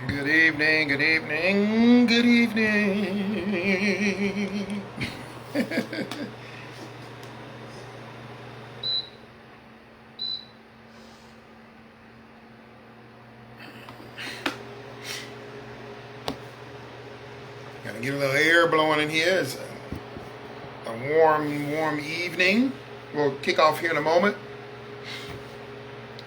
Good evening, good evening, good evening. Gotta get a little air blowing in here. It's a warm evening. We'll kick off here in a moment.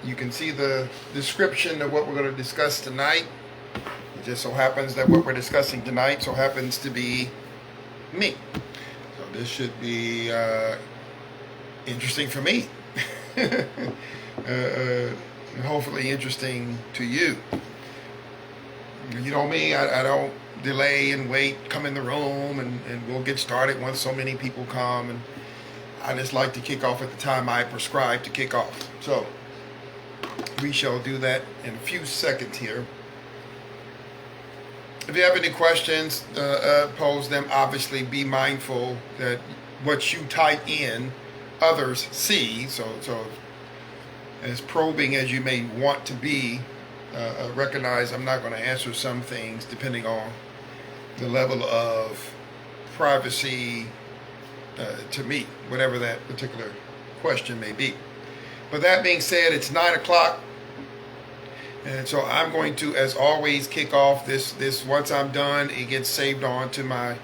You can see the description of what we're going to discuss tonight. It just so happens that what we're discussing tonight so happens to be me. So this should be interesting for me. Hopefully interesting to you. You know me, I don't delay and wait, come in the room, and we'll get started once so many people come. And I just like to kick off at the time I prescribe to kick off. So we shall do that in a few seconds here. If you have any questions, pose them. Obviously, be mindful that what you type in, others see. So as probing as you may want to be, recognize I'm not going to answer some things depending on the level of privacy to me, whatever that particular question may be. But that being said, it's 9 o'clock. And so I'm going to, as always, kick off this once I'm done. It gets saved on to my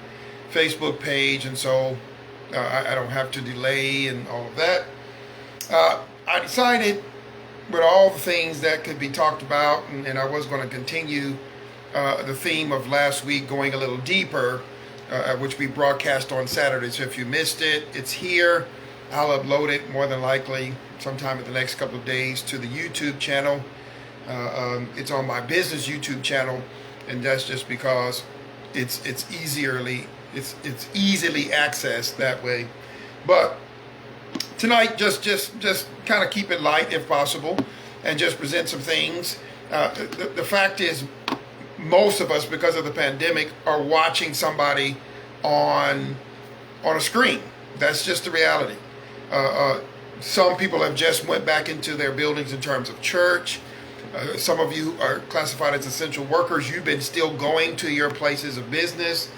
Facebook page, and so I don't have to delay and all of that. I decided with all the things that could be talked about, and I was going to continue the theme of last week, going a little deeper, which we broadcast on Saturday. So if you missed it, it's here. I'll upload it more than likely sometime in the next couple of days to the YouTube channel. It's on my business YouTube channel, and that's just because it's easily accessed that way. But tonight, just kind of keep it light if possible, and just present some things. The fact is, most of us, because of the pandemic, are watching somebody on a screen. That's just the reality. Some people have just went back into their buildings in terms of church. Some of you are classified as essential workers. You've been still going to your places of business.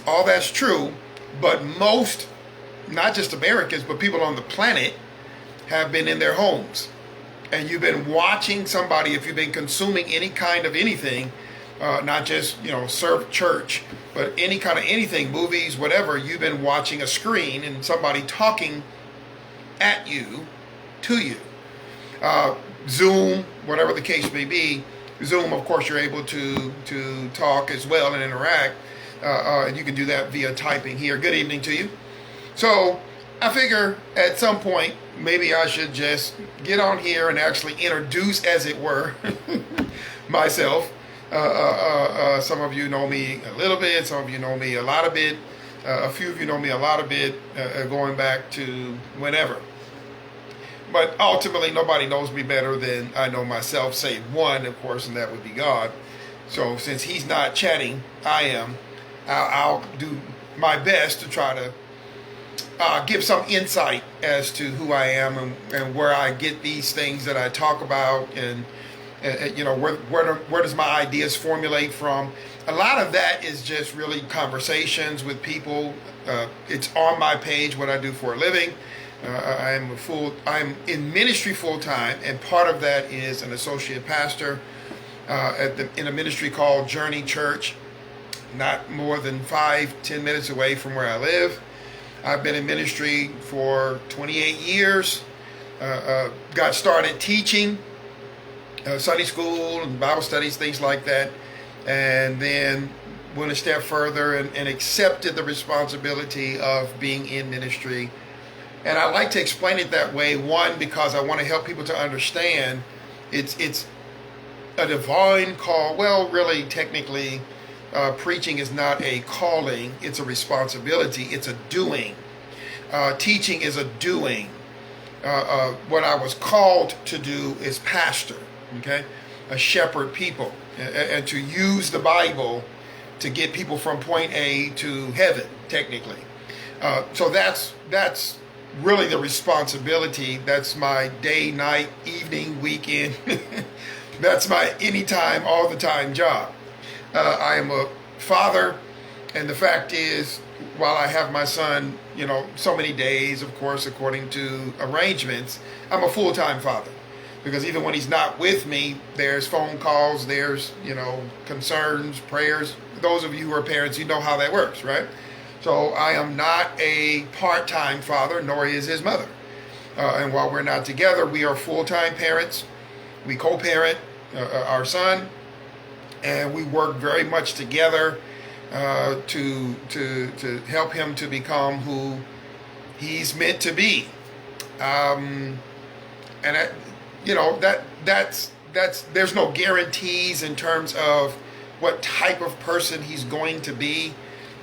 All that's true, but most, not just Americans, but people on the planet have been in their homes. And you've been watching somebody, if you've been consuming any kind of anything, not just, serve church, but any kind of anything, movies, whatever, you've been watching a screen and somebody talking at you, to you. Zoom, whatever the case may be. Zoom, of course, you're able to talk as well and interact. And you can do that via typing here. Good evening to you. So I figure at some point, maybe I should just get on here and actually introduce, as it were, myself. Some of you know me a little bit. Some of you know me a lot of bit. A few of you know me a lot of bit, going back to whenever. But ultimately, nobody knows me better than I know myself, save one, of course, and that would be God. So since he's not chatting, I am. I'll do my best to try to give some insight as to who I am and where I get these things that I talk about, and where does my ideas formulate from. A lot of that is just really conversations with people. It's on my page, what I do for a living. I'm in ministry full time, and part of that is an associate pastor in a ministry called Journey Church, not more than 5-10 minutes away from where I live. I've been in ministry for 28 years. Got started teaching Sunday school and Bible studies, things like that, and then went a step further and accepted the responsibility of being in ministry. And I like to explain it that way, one, because I want to help people to understand it's a divine call. Well, really, technically, preaching is not a calling, it's a responsibility, it's a doing. Teaching is a doing. What I was called to do is pastor, okay? A shepherd people, and to use the Bible to get people from point A to heaven, technically. So that's really the responsibility. That's my day, night, evening, weekend That's my anytime, all the time job. I am a father, and the fact is, while I have my son, so many days, of course, according to arrangements, I'm a full-time father. Because even when he's not with me, there's phone calls, there's, concerns, prayers. Those of you who are parents, you know how that works, right? So I am not a part-time father, nor is his mother. And while we're not together, we are full-time parents. We co-parent our son, and we work very much together to help him to become who he's meant to be. And that's there's no guarantees in terms of what type of person he's going to be.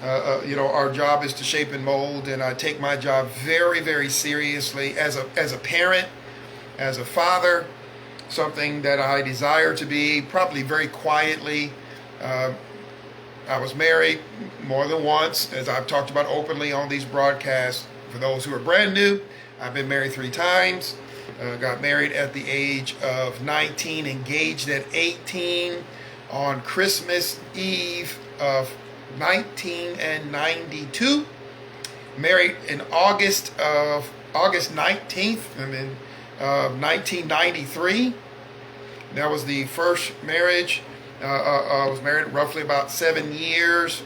Our job is to shape and mold, and I take my job very, very seriously as a parent, as a father, something that I desire to be, probably very quietly. I was married more than once, as I've talked about openly on these broadcasts. For those who are brand new, I've been married 3 times. Got married at the age of 19, engaged at 18 on Christmas Eve of 1992. Married in August 19th, 1993. That was the first marriage. I was married roughly about 7 years.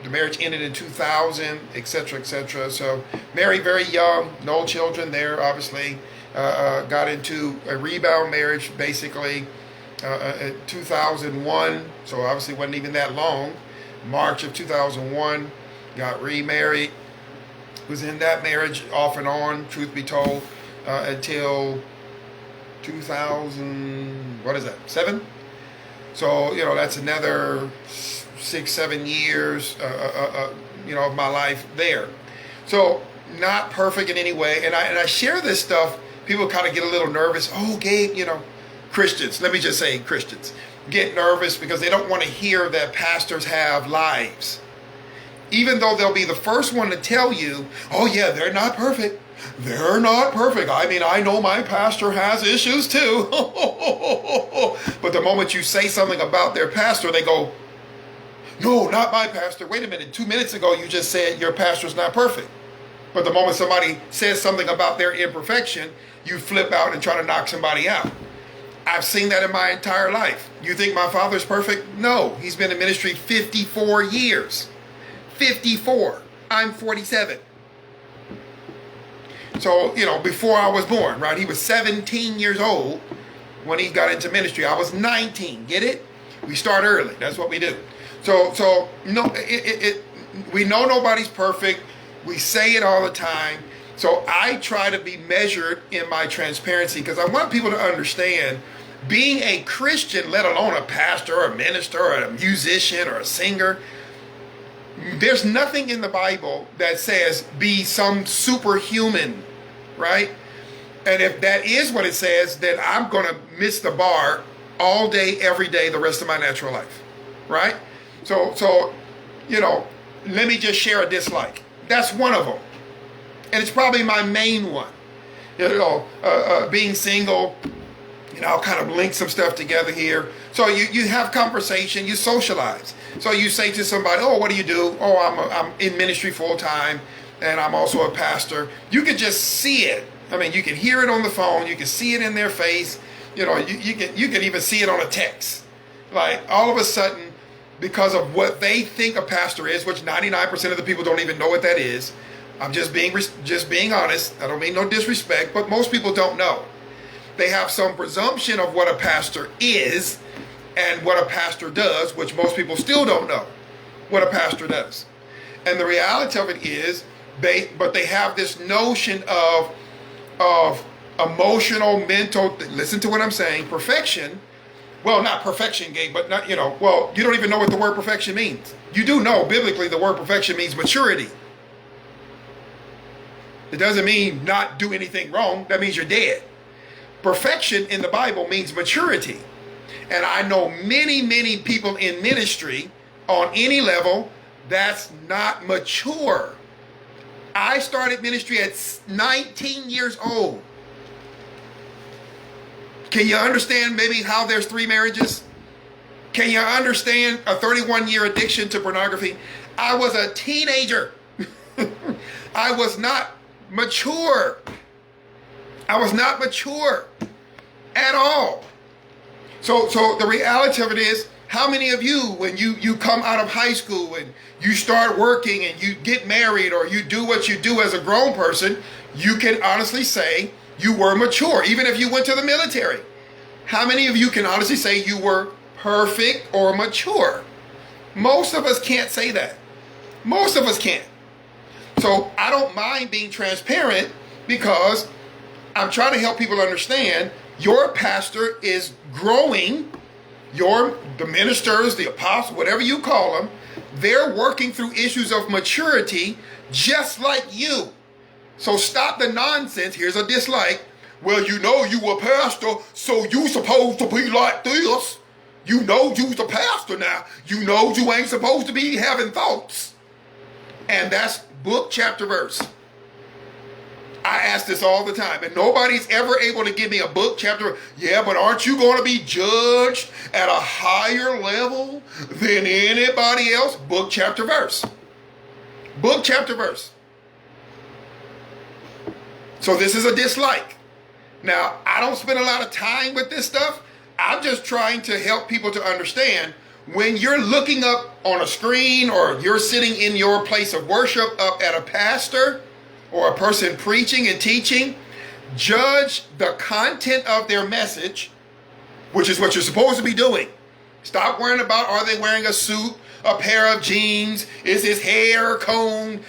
The marriage ended in 2000, etc., etc. So married very young, no children there, obviously. Got into a rebound marriage, basically, in 2001. So obviously wasn't even that long. March of 2001, got remarried. Was in that marriage off and on, truth be told, until 2007. So, that's another 6-7 years, of my life there. So, not perfect in any way. And I share this stuff. People kind of get a little nervous. Oh, Gabe, Christians, let me just say Christians, get nervous because they don't want to hear that pastors have lives. Even though they'll be the first one to tell you, oh yeah, they're not perfect. They're not perfect. I mean, I know my pastor has issues too. But the moment you say something about their pastor, they go, no, not my pastor. Wait a minute. 2 minutes ago, you just said your pastor's not perfect. But the moment somebody says something about their imperfection, you flip out and try to knock somebody out. I've seen that in my entire life. You think my father's perfect? No, he's been in ministry 54 years. 54. I'm 47. So, before I was born, right? He was 17 years old when he got into ministry. I was 19. Get it? We start early. That's what we do. So no, we know nobody's perfect. We say it all the time. So I try to be measured in my transparency because I want people to understand being a Christian, let alone a pastor or a minister or a musician or a singer, there's nothing in the Bible that says be some superhuman, right? And if that is what it says, then I'm going to miss the bar all day, every day, the rest of my natural life, right? So let me just share a dislike. That's one of them. And it's probably my main one. Being single, I'll kind of link some stuff together here. So you have conversation, you socialize. So you say to somebody, oh, what do you do? Oh, I'm in ministry full time, and I'm also a pastor. You can just see it. I mean, you can hear it on the phone. You can see it in their face. You can even see it on a text. Like all of a sudden, because of what they think a pastor is, which 99% of the people don't even know what that is. I'm just being honest. I don't mean no disrespect, but most people don't know. They have some presumption of what a pastor is and what a pastor does, which most people still don't know what a pastor does. And the reality of it is, they have this notion of emotional, mental, listen to what I'm saying, perfection. Well, not perfection, Gabe, but not, you don't even know what the word perfection means. You do know, biblically, the word perfection means maturity. It doesn't mean not do anything wrong. That means you're dead. Perfection in the Bible means maturity. And I know many, many people in ministry on any level that's not mature. I started ministry at 19 years old. Can you understand maybe how there's 3 marriages? Can you understand a 31-year addiction to pornography? I was a teenager. I was not mature. I was not mature at all. So the reality of it is, how many of you, when you come out of high school and you start working and you get married or you do what you do as a grown person, you can honestly say you were mature, even if you went to the military? How many of you can honestly say you were perfect or mature? Most of us can't say that. Most of us can't. So I don't mind being transparent, because I'm trying to help people understand your pastor is growing. The ministers, the apostles, whatever you call them, they're working through issues of maturity just like you. So stop the nonsense. Here's a dislike. Well, you know you a pastor, so you supposed to be like this. You know you's a pastor now. You know you ain't supposed to be having thoughts. And that's book, chapter, verse. I ask this all the time, and nobody's ever able to give me a book, chapter. Yeah, but aren't you going to be judged at a higher level than anybody else? Book, chapter, verse. Book, chapter, verse. So this is a dislike. Now, I don't spend a lot of time with this stuff. I'm just trying to help people to understand, when you're looking up on a screen or you're sitting in your place of worship up at a pastor or a person preaching and teaching, judge the content of their message, which is what you're supposed to be doing. Stop worrying about, are they wearing a suit, a pair of jeans, is his hair combed,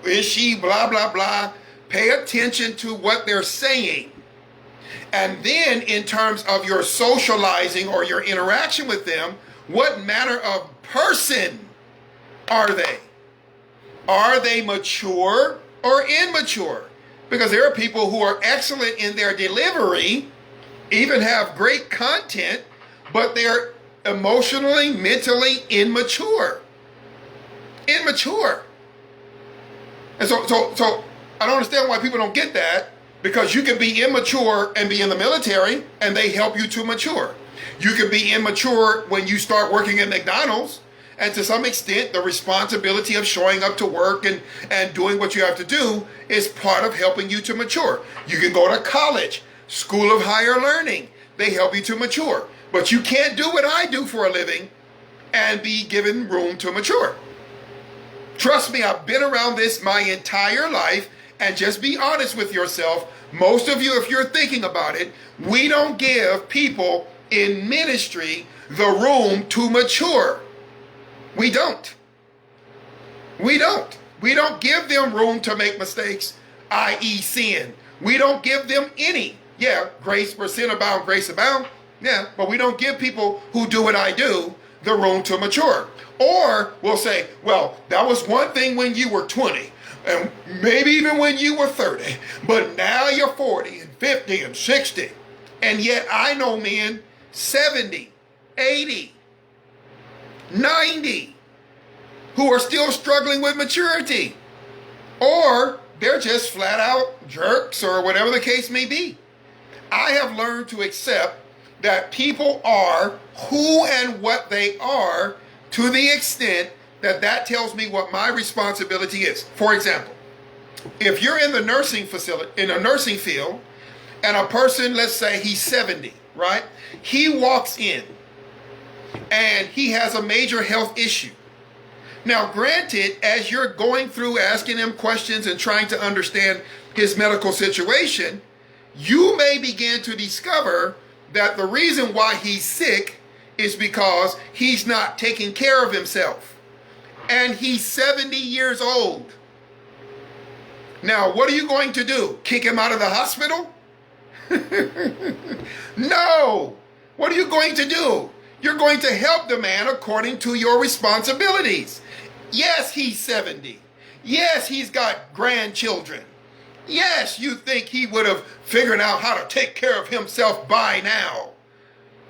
is she blah, blah, blah. Pay attention to what they're saying. And then in terms of your socializing or your interaction with them, what manner of person are they? Are they mature or immature? Because there are people who are excellent in their delivery, even have great content, but they're emotionally, mentally immature. Immature. And so I don't understand why people don't get that, because you can be immature and be in the military and they help you to mature. You can be immature when you start working at McDonald's, and to some extent the responsibility of showing up to work and doing what you have to do is part of helping you to mature. You can go to college, school of higher learning. They help you to mature. But you can't do what I do for a living and be given room to mature. Trust me, I've been around this my entire life, and just be honest with yourself. Most of you, if you're thinking about it, we don't give people in ministry the room to mature. We don't. We don't. We don't give them room to make mistakes, i.e. sin. We don't give them any. Yeah, grace, percent abound, grace abound. Yeah, but we don't give people who do what I do the room to mature. Or we'll say, well, that was one thing when you were 20, and maybe even when you were 30, but now you're 40 and 50 and 60. And yet I know men 70, 80, 90 who are still struggling with maturity. Or they're just flat out jerks, or whatever the case may be. I have learned to accept that people are who and what they are, to the extent that that tells me what my responsibility is. For example, if you're in the nursing facility, in a nursing field, and a person, let's say he's 70, right? He walks in and he has a major health issue. Now, granted, as you're going through asking him questions and trying to understand his medical situation, you may begin to discover that the reason why he's sick is because he's not taking care of himself. And he's 70 years old. Now, what are you going to do? Kick him out of the hospital? No. What are you going to do? You're going to help the man according to your responsibilities. Yes, he's 70. Yes, he's got grandchildren. Yes, you think he would have figured out how to take care of himself by now.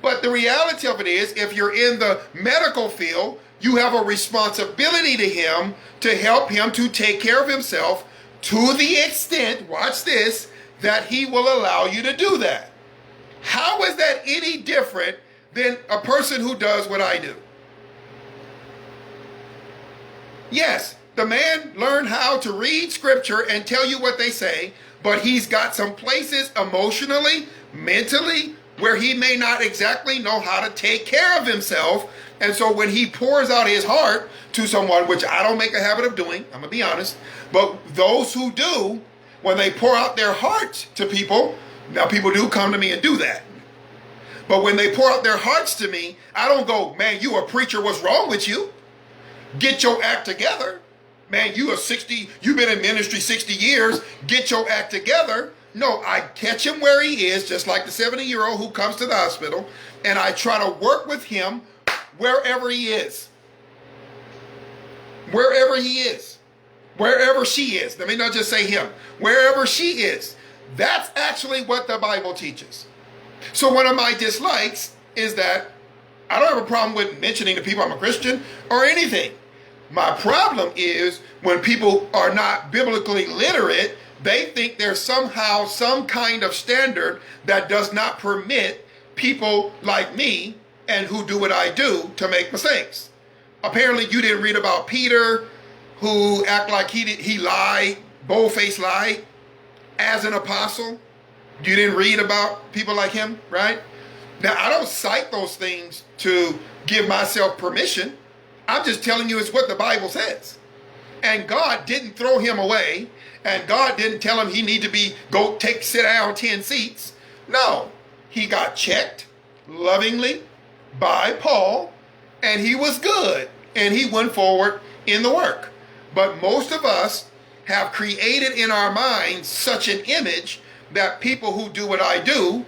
But the reality of it is, if you're in the medical field, you have a responsibility to him to help him to take care of himself to the extent, watch this, that he will allow you to do that. How is that any different than a person who does what I do? Yes, the man learned how to read scripture and tell you what they say, but he's got some places emotionally, mentally, where he may not exactly know how to take care of himself. And so when he pours out his heart to someone, which I don't make a habit of doing, I'm going to be honest, but those who do, when they pour out their hearts to people, now people do come to me and do that. But when they pour out their hearts to me, I don't go, man, you a preacher, what's wrong with you? Get your act together. Man, you've been in ministry 60 years, get your act together. No, I catch him where he is, just like the 70-year-old who comes to the hospital, and I try to work with him wherever he is. Wherever he is. Wherever she is. Let me not just say him. Wherever she is. That's actually what the Bible teaches. So one of my dislikes is that I don't have a problem with mentioning to people I'm a Christian or anything. My problem is when people are not biblically literate, they think there's somehow some kind of standard that does not permit people like me and who do what I do to make mistakes. Apparently you didn't read about Peter, who act like he lied, bold-faced lied as an apostle. You didn't read about people like him, right? Now, I don't cite those things to give myself permission. I'm just telling you it's what the Bible says. And God didn't throw him away. And God didn't tell him he need to sit down 10 seats. No, he got checked lovingly by Paul, and he was good. And he went forward in the work. But most of us have created in our minds such an image that people who do what I do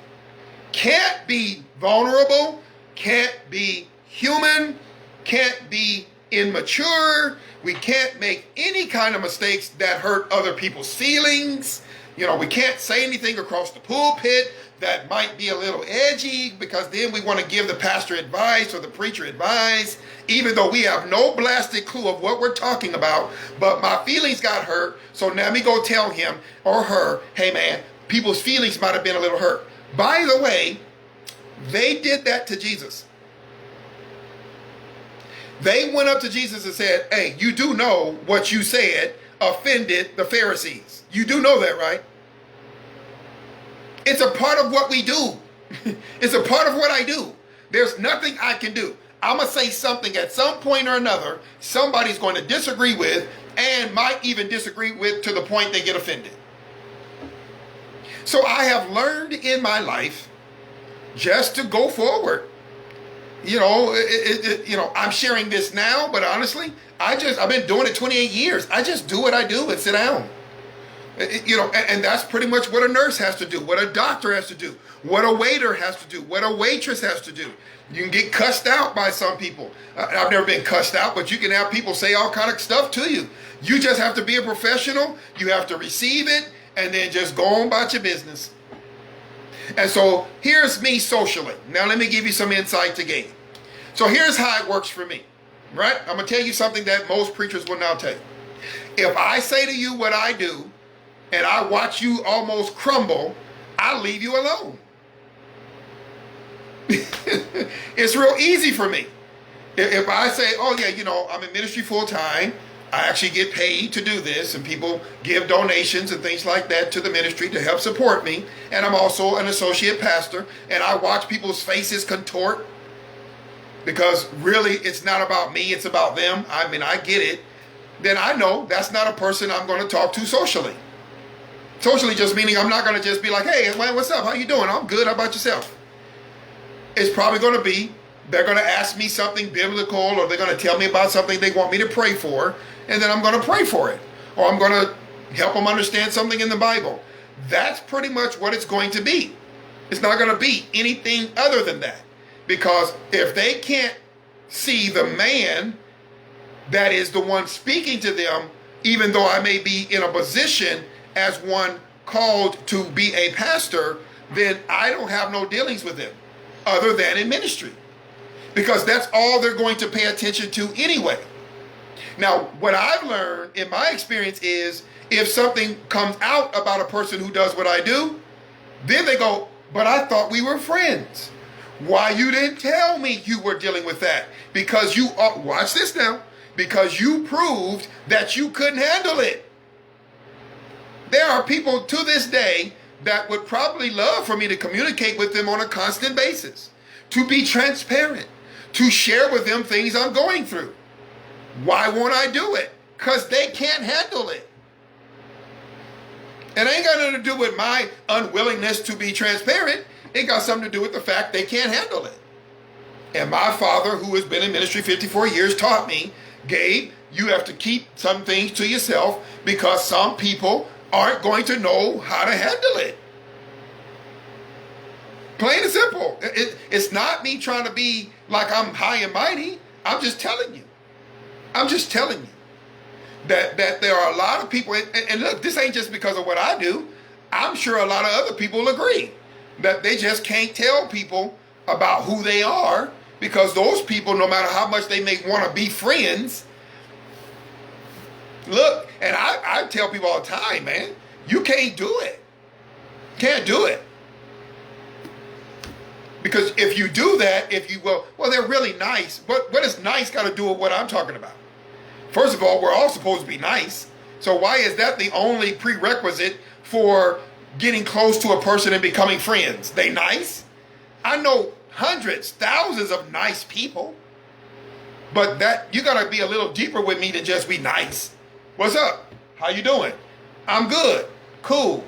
can't be vulnerable, can't be human, can't be immature. We can't make any kind of mistakes that hurt other people's feelings. We can't say anything across the pulpit that might be a little edgy, because then we want to give the pastor advice or the preacher advice, even though we have no blasted clue of what we're talking about. But my feelings got hurt, so now let me go tell him or her, hey man, people's feelings might have been a little hurt. By the way, they did that to Jesus. They went up to Jesus and said, hey, you do know what you said offended the Pharisees. You do know that, right? It's a part of what we do. It's a part of what I do. There's nothing I can do. I'm going to say something at some point or another somebody's going to disagree with, and might even disagree with to the point they get offended. So I have learned in my life just to go forward. I'm sharing this now, but honestly, I've been doing it 28 years. I just do what I do and sit down. And that's pretty much what a nurse has to do, what a doctor has to do, what a waiter has to do, what a waitress has to do. You can get cussed out by some people. I've never been cussed out, but you can have people say all kind of stuff to you. You just have to be a professional. You have to receive it and then just go on about your business. And so here's me socially. Now let me give you some insight to Gabe. So here's how it works for me, right? I'm going to tell you something that most preachers will now tell you. If I say to you what I do, and I watch you almost crumble, I leave you alone. It's real easy for me. If I say, oh yeah, I'm in ministry full time, I actually get paid to do this, and people give donations and things like that to the ministry to help support me, and I'm also an associate pastor, and I watch people's faces contort, because really it's not about me, it's about them. I mean, I get it. Then I know that's not a person I'm going to talk to socially. Socially just meaning I'm not going to just be like, hey, what's up? How you doing? I'm good. How about yourself? It's probably going to be, they're going to ask me something biblical, or they're going to tell me about something they want me to pray for, and then I'm going to pray for it. Or I'm going to help them understand something in the Bible. That's pretty much what it's going to be. It's not going to be anything other than that. Because if they can't see the man that is the one speaking to them, even though I may be in a position as one called to be a pastor, then I don't have no dealings with them other than in ministry, because that's all they're going to pay attention to anyway. Now, what I've learned in my experience is if something comes out about a person who does what I do, then they go, but I thought we were friends. Why you didn't tell me you were dealing with that? Because you, watch this now, because you proved that you couldn't handle it. There are people to this day that would probably love for me to communicate with them on a constant basis, to be transparent, to share with them things I'm going through. Why won't I do it? Because they can't handle it. It ain't got nothing to do with my unwillingness to be transparent. It got something to do with the fact they can't handle it. And my father, who has been in ministry 54 years, taught me, Gabe, you have to keep some things to yourself because some people aren't going to know how to handle it. Plain and simple. It's not me trying to be like I'm high and mighty. I'm just telling you. I'm just telling you that there are a lot of people, and look, this ain't just because of what I do. I'm sure a lot of other people agree that they just can't tell people about who they are because those people, no matter how much they may want to be friends, look, and I tell people all the time, man, you can't do it. Can't do it. Because if you do that, well, they're really nice. What does nice got to do with what I'm talking about? First of all, we're all supposed to be nice. So why is that the only prerequisite for getting close to a person and becoming friends? They nice? I know hundreds, thousands of nice people. But that you got to be a little deeper with me than just be nice. What's up? How you doing? I'm good. Cool.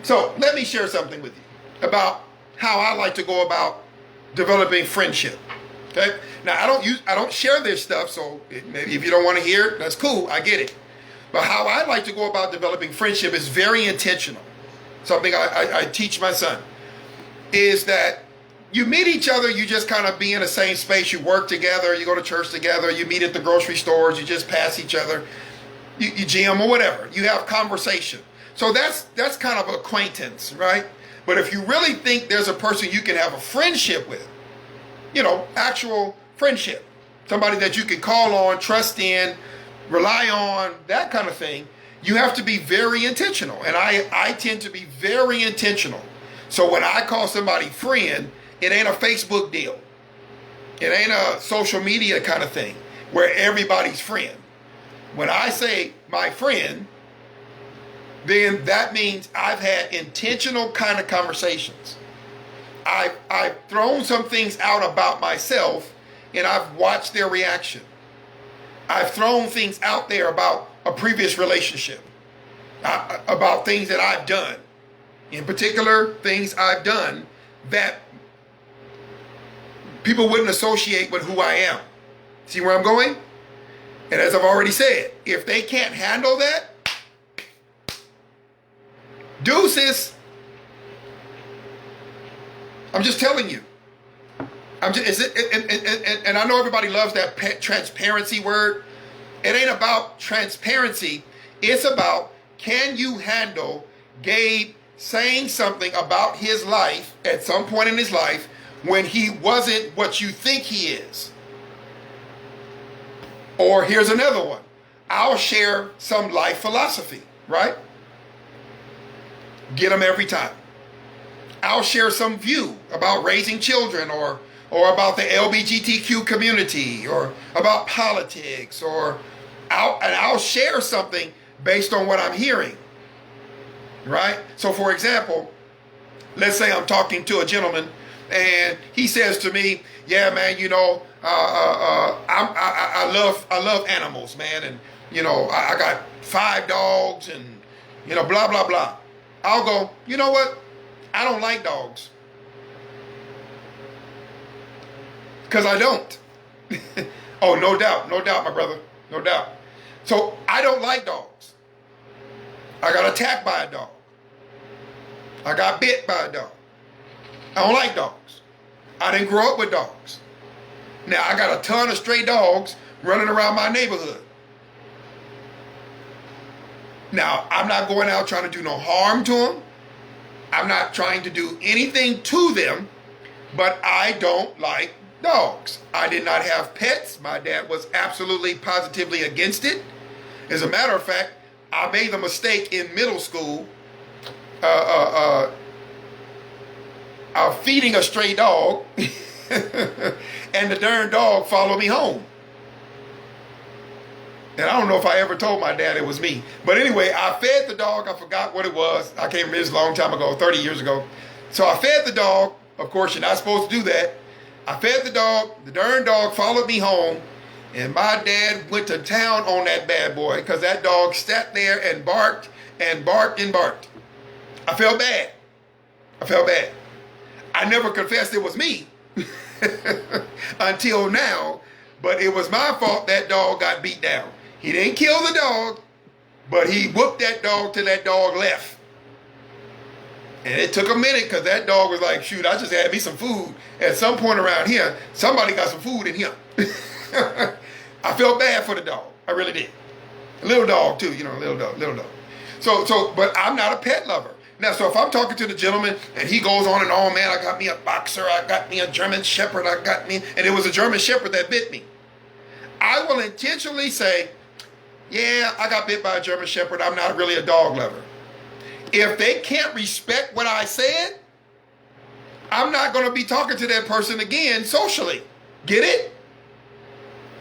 So let me share something with you about how I like to go about developing friendship. Okay? Now I don't share this stuff, so maybe if you don't want to hear it, that's cool. I get it. But how I like to go about developing friendship is very intentional. Something I teach my son is that you meet each other, you just kind of be in the same space, you work together, you go to church together, you meet at the grocery stores, you just pass each other, you gym or whatever, you have conversation. So that's kind of acquaintance, right? But if you really think there's a person you can have a friendship with, actual friendship, somebody that you can call on, trust in, rely on, that kind of thing, you have to be very intentional. And I tend to be very intentional. So when I call somebody friend, it ain't a Facebook deal. It ain't a social media kind of thing where everybody's friend. When I say my friend, then that means I've had intentional kind of conversations. I've thrown some things out about myself and I've watched their reaction. I've thrown things out there about a previous relationship, about things that I've done. In particular, things I've done that people wouldn't associate with who I am. See where I'm going? And as I've already said, if they can't handle that, deuces. I'm just telling you. And I know everybody loves that transparency word. It ain't about transparency. It's about, can you handle Gabe saying something about his life at some point in his life when he wasn't what you think he is? Or here's another one. I'll share some life philosophy, right? Get them every time. I'll share some view about raising children or about the LGBTQ community or about politics and I'll share something based on what I'm hearing, right? So for example, let's say I'm talking to a gentleman and he says to me, yeah, man, I love animals, man. And, I got 5 dogs and, blah, blah, blah. I'll go, you know what? I don't like dogs. Because I don't. Oh, no doubt, my brother. No doubt. So I don't like dogs. I got attacked by a dog. I got bit by a dog. I don't like dogs. I didn't grow up with dogs. Now I got a ton of stray dogs running around my neighborhood. Now, I'm not going out trying to do no harm to them. I'm not trying to do anything to them, but I don't like dogs. I did not have pets. My dad was absolutely, positively against it. As a matter of fact, I made the mistake in middle school out feeding a stray dog, and the darn dog followed me home. And I don't know if I ever told my dad it was me. But anyway, I fed the dog. I forgot what it was. I can't remember. It was a long time ago, 30 years ago. So I fed the dog. Of course, you're not supposed to do that. I fed the dog. The darn dog followed me home. And my dad went to town on that bad boy because that dog sat there and barked and barked and barked. I felt bad. I never confessed it was me until now. But it was my fault that dog got beat down. He didn't kill the dog, but he whooped that dog till that dog left. And it took a minute because that dog was like, shoot, I just had me some food. At some point around here, somebody got some food in here. I felt bad for the dog. I really did. A little dog too, little dog. So, but I'm not a pet lover. Now, so if I'm talking to the gentleman and he goes on and on, man, I got me a boxer, I got me a German Shepherd, and it was a German Shepherd that bit me. I will intentionally say, yeah, I got bit by a German Shepherd. I'm not really a dog lover. If they can't respect what I said, I'm not going to be talking to that person again socially. Get it?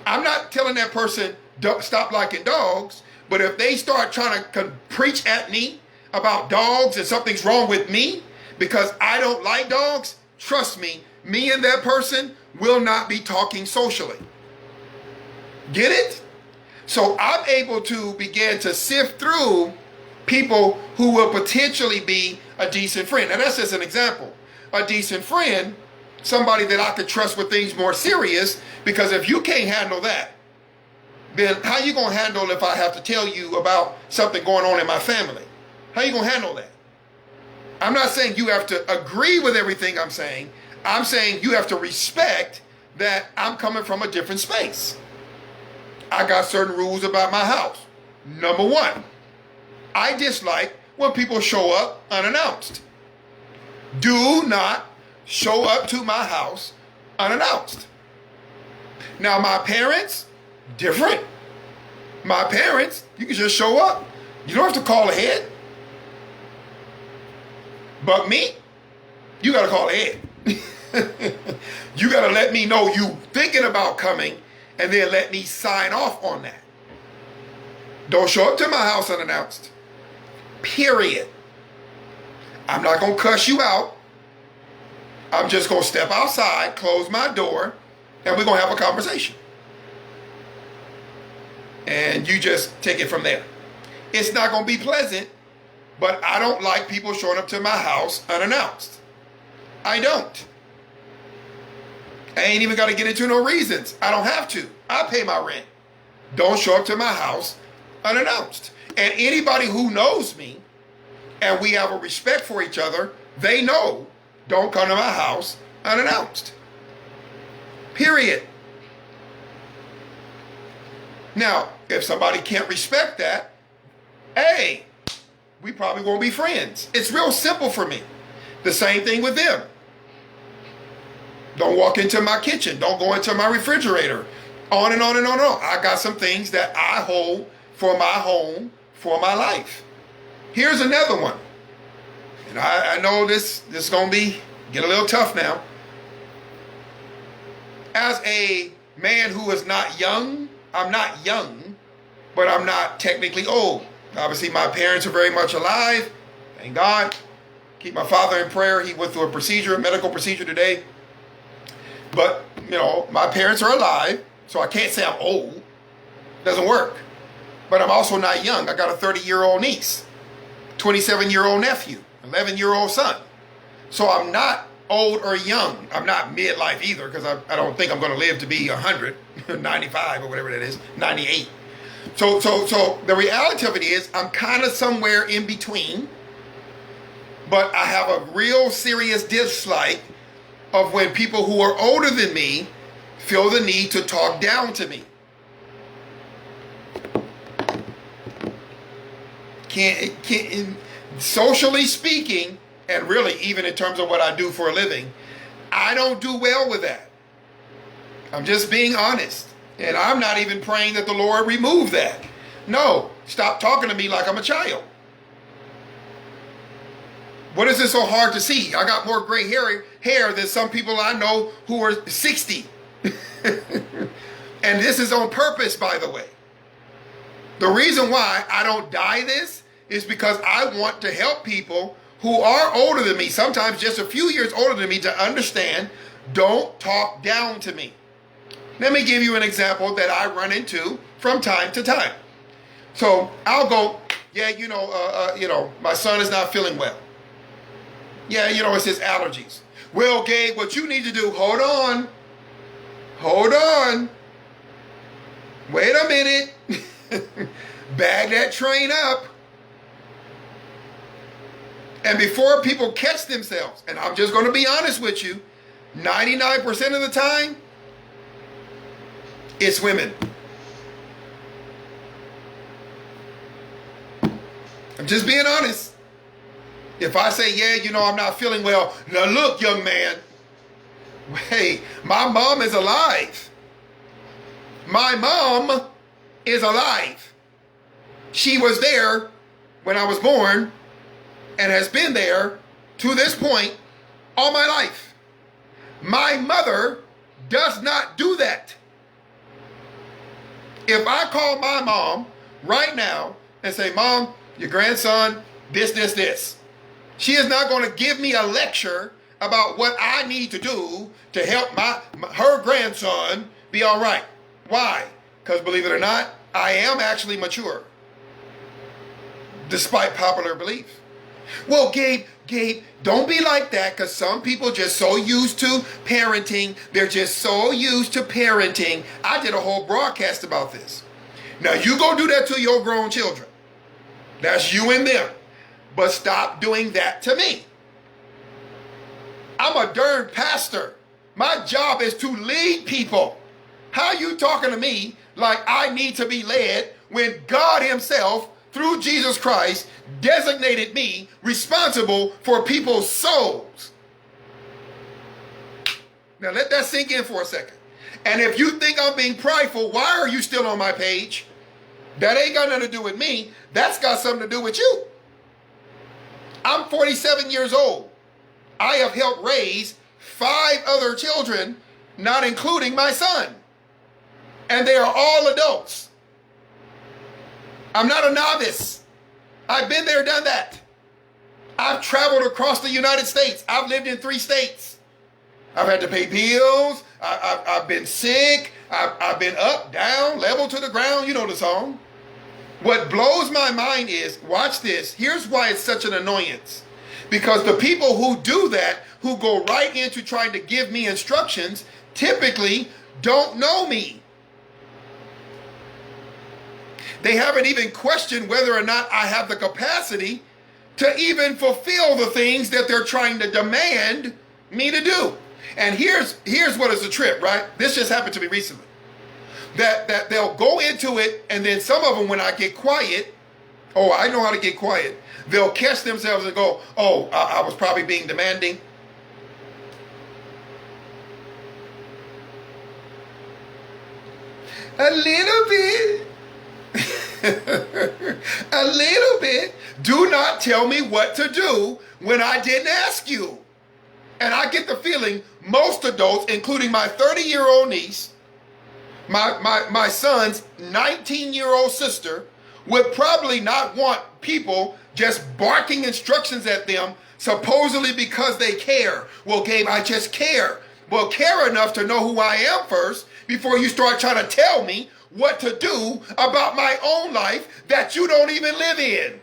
I'm not telling that person, don't stop liking dogs. But if they start trying to preach at me about dogs and something's wrong with me because I don't like dogs, trust me, me and that person will not be talking socially. Get it? So I'm able to begin to sift through people who will potentially be a decent friend. Now that's just an example. A decent friend, somebody that I could trust with things more serious, because if you can't handle that, then how you going to handle if I have to tell you about something going on in my family? How you going to handle that? I'm not saying you have to agree with everything I'm saying. I'm saying you have to respect that I'm coming from a different space. I got certain rules about my house. Number one, I dislike when people show up unannounced. Do not show up to my house unannounced. Now, my parents, different. My parents, you can just show up. You don't have to call ahead. But me, you got to call ahead. You got to let me know you thinking about coming, and then let me sign off on that. Don't show up to my house unannounced. Period. I'm not going to cuss you out. I'm just going to step outside, close my door, and we're going to have a conversation. And you just take it from there. It's not going to be pleasant, but I don't like people showing up to my house unannounced. I don't. I ain't even got to get into no reasons. I don't have to. I pay my rent. Don't show up to my house unannounced. And anybody who knows me and we have a respect for each other, they know don't come to my house unannounced. Period. Now, if somebody can't respect that, hey, we probably won't be friends. It's real simple for me. The same thing with them. Don't walk into my kitchen. Don't go into my refrigerator. On and on and on and on. I got some things that I hold for my home, for my life. Here's another one. And I know this is going to get a little tough now. As a man who is not young, I'm not young, but I'm not technically old. Obviously, my parents are very much alive. Thank God. Keep my father in prayer. He went through a medical procedure today. But, my parents are alive, so I can't say I'm old. Doesn't work. But I'm also not young. I got a 30-year-old niece, 27-year-old nephew, 11-year-old son. So I'm not old or young. I'm not midlife either, because I don't think I'm going to live to be 100, 95 or whatever that is, 98. So the reality of it is I'm kind of somewhere in between, but I have a real serious dislike of when people who are older than me feel the need to talk down to me. Can't socially speaking, and really even in terms of what I do for a living, I don't do well with that. I'm just being honest. And I'm not even praying that the Lord remove that. No, stop talking to me like I'm a child. What is it so hard to see? I got more gray hair than some people I know who are 60. And this is on purpose, by the way. The reason why I don't dye this is because I want to help people who are older than me, sometimes just a few years older than me, to understand, don't talk down to me. Let me give you an example that I run into from time to time. So I'll go, yeah, my son is not feeling well. Yeah, it's his allergies. Well, Gabe, what you need to do, hold on. Wait a minute. Bag that train up. And before people catch themselves, and I'm just going to be honest with you, 99% of the time, it's women. I'm just being honest. If I say, yeah, I'm not feeling well. Now look, young man. Hey, my mom is alive. My mom is alive. She was there when I was born and has been there to this point all my life. My mother does not do that. If I call my mom right now and say, Mom, your grandson, this. She is not going to give me a lecture about what I need to do to help her grandson be all right. Why? Because believe it or not, I am actually mature, despite popular belief. Well, Gabe, don't be like that, because some people just so used to parenting. They're just so used to parenting. I did a whole broadcast about this. Now, you go do that to your grown children. That's you and them. But stop doing that to me. I'm a darn pastor. My job is to lead people. How are you talking to me like I need to be led when God himself, through Jesus Christ, designated me responsible for people's souls? Now let that sink in for a second. And if you think I'm being prideful, why are you still on my page? That ain't got nothing to do with me. That's got something to do with you. I'm 47 years old. I have helped raise 5 other children, not including my son. And they are all adults. I'm not a novice. I've been there, done that. I've traveled across the United States. I've lived in 3 states. I've had to pay bills. I've been sick. I've been up, down, level to the ground. You know the song. What blows my mind is, watch this. Here's why it's such an annoyance. Because the people who do that, who go right into trying to give me instructions, typically don't know me. They haven't even questioned whether or not I have the capacity to even fulfill the things that they're trying to demand me to do. And here's what is a trip, right? This just happened to me recently. That they'll go into it, and then some of them, when I get quiet, oh, I know how to get quiet, they'll catch themselves and go, oh, I was probably being demanding. A little bit. A little bit. Do not tell me what to do when I didn't ask you. And I get the feeling most adults, including my 30-year-old niece, my son's 19-year-old sister, would probably not want people just barking instructions at them, supposedly because they care. Well, Gabe, I just care. Well, care enough to know who I am first before you start trying to tell me what to do about my own life that you don't even live in.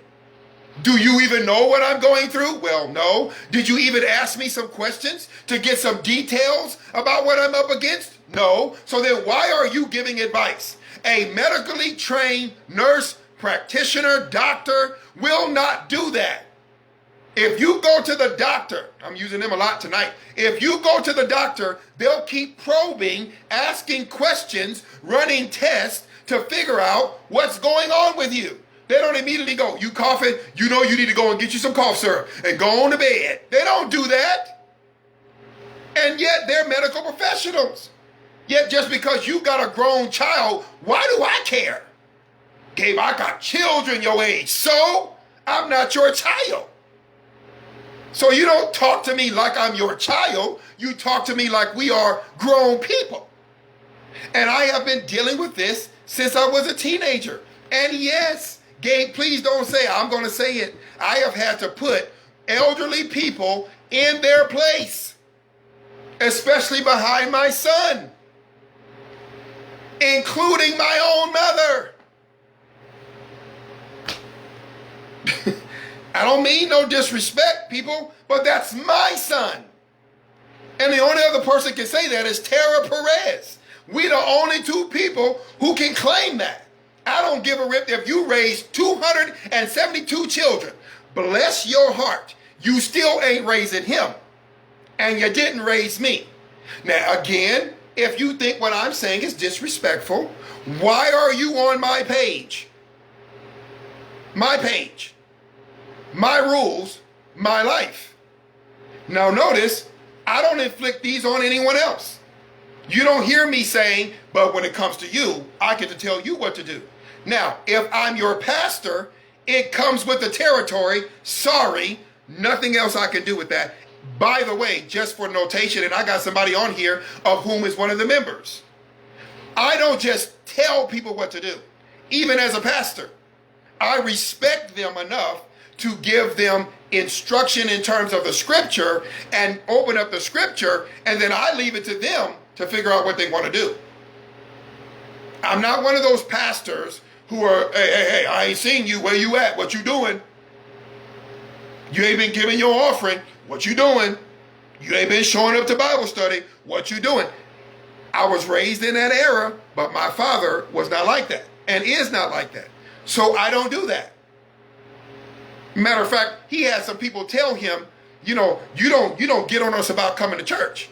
Do you even know what I'm going through? Well, no. Did you even ask me some questions to get some details about what I'm up against? No. So then why are you giving advice? A medically trained nurse, practitioner, doctor will not do that. If you go to the doctor, I'm using them a lot tonight. If you go to the doctor, they'll keep probing, asking questions, running tests to figure out what's going on with you. They don't immediately go, you coughing? You know you need to go and get you some cough syrup and go on to bed. They don't do that. And yet they're medical professionals. Yet just because you got a grown child, why do I care? Gabe, I got children your age, so I'm not your child. So you don't talk to me like I'm your child. You talk to me like we are grown people. And I have been dealing with this since I was a teenager. And yes, Gabe, please don't say it. I'm going to say it. I have had to put elderly people in their place, especially behind my son, including my own mother. I don't mean no disrespect, people, but that's my son. And the only other person can say that is Tara Perez. We the only two people who can claim that. I don't give a rip if you raised 272 children. Bless your heart. You still ain't raising him. And you didn't raise me. Now, again, if you think what I'm saying is disrespectful, why are you on my page? My page. My rules, my life. Now notice, I don't inflict these on anyone else. You don't hear me saying, but when it comes to you, I get to tell you what to do. Now, if I'm your pastor, it comes with the territory. Sorry, nothing else I can do with that. By the way, just for notation, and I got somebody on here of whom is one of the members. I don't just tell people what to do. Even as a pastor, I respect them enough to give them instruction in terms of the scripture and open up the scripture, and then I leave it to them to figure out what they want to do. I'm not one of those pastors who are, hey, I ain't seen you. Where you at? What you doing? You ain't been giving your offering. What you doing? You ain't been showing up to Bible study. What you doing? I was raised in that era, but my father was not like that and is not like that. So I don't do that. Matter of fact, he had some people tell him, you don't get on us about coming to church.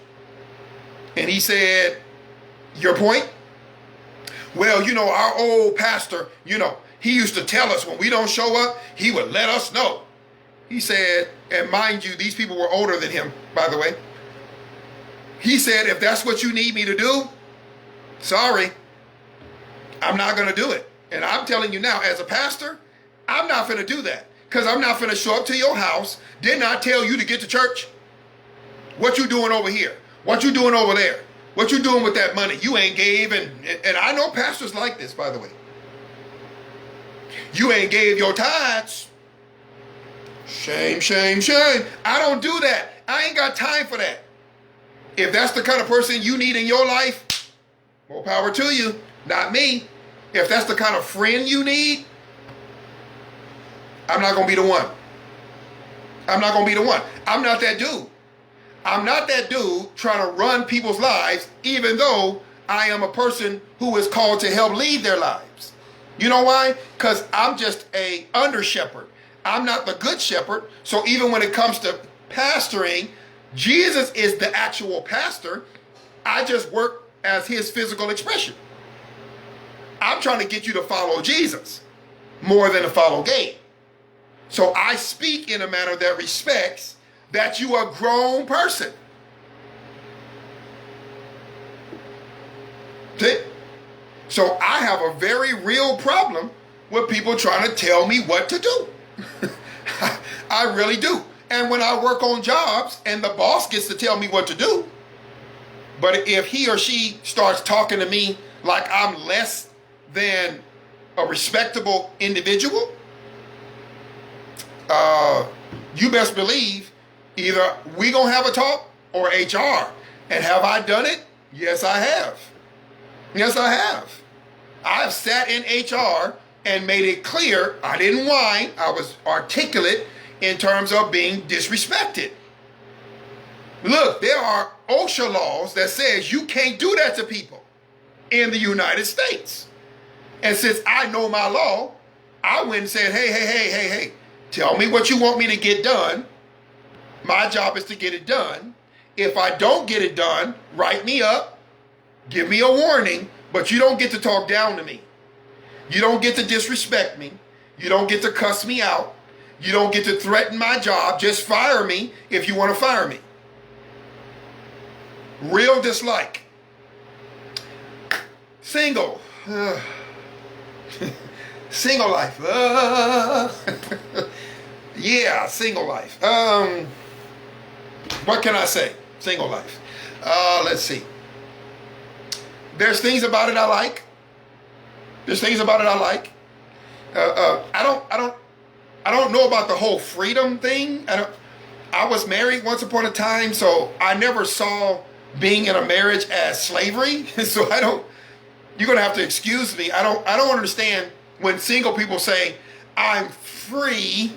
And he said, your point? Well, our old pastor, he used to tell us when we don't show up, he would let us know. He said, and mind you, these people were older than him, by the way. He said, if that's what you need me to do, sorry, I'm not going to do it. And I'm telling you now, as a pastor, I'm not going to do that. Because I'm not going to show up to your house. Didn't I tell you to get to church? What you doing over here? What you doing over there? What you doing with that money? You ain't gave, and I know pastors like this, by the way. You ain't gave your tithes. Shame, shame, shame. I don't do that. I ain't got time for that. If that's the kind of person you need in your life, more power to you, not me. If that's the kind of friend you need, I'm not going to be the one. I'm not going to be the one. I'm not that dude. I'm not that dude trying to run people's lives, even though I am a person who is called to help lead their lives. You know why? Because I'm just a under shepherd. I'm not the good shepherd. So even when it comes to pastoring, Jesus is the actual pastor. I just work as his physical expression. I'm trying to get you to follow Jesus more than to follow Gabe. So I speak in a manner that respects that you are a grown person. See? So I have a very real problem with people trying to tell me what to do. I really do. And when I work on jobs and the boss gets to tell me what to do, but if he or she starts talking to me like I'm less than a respectable individual, you best believe either we gonna have a talk or HR. And have I done it? Yes, I have. Yes, I have. I've sat in HR and made it clear I didn't whine. I was articulate in terms of being disrespected. Look, there are OSHA laws that says you can't do that to people in the United States. And since I know my law, I went and said, hey, tell me what you want me to get done. My job is to get it done. If I don't get it done, write me up, give me a warning, but you don't get to talk down to me. You don't get to disrespect me. You don't get to cuss me out. You don't get to threaten my job. Just fire me if you want to fire me. Real dislike. Single. Single life. Yeah, single life. What can I say? Single life. Let's see. There's things about it I like. There's things about it I like. I don't know about the whole freedom thing. I was married once upon a time, so I never saw being in a marriage as slavery. So you're gonna have to excuse me. I don't understand when single people say, I'm free.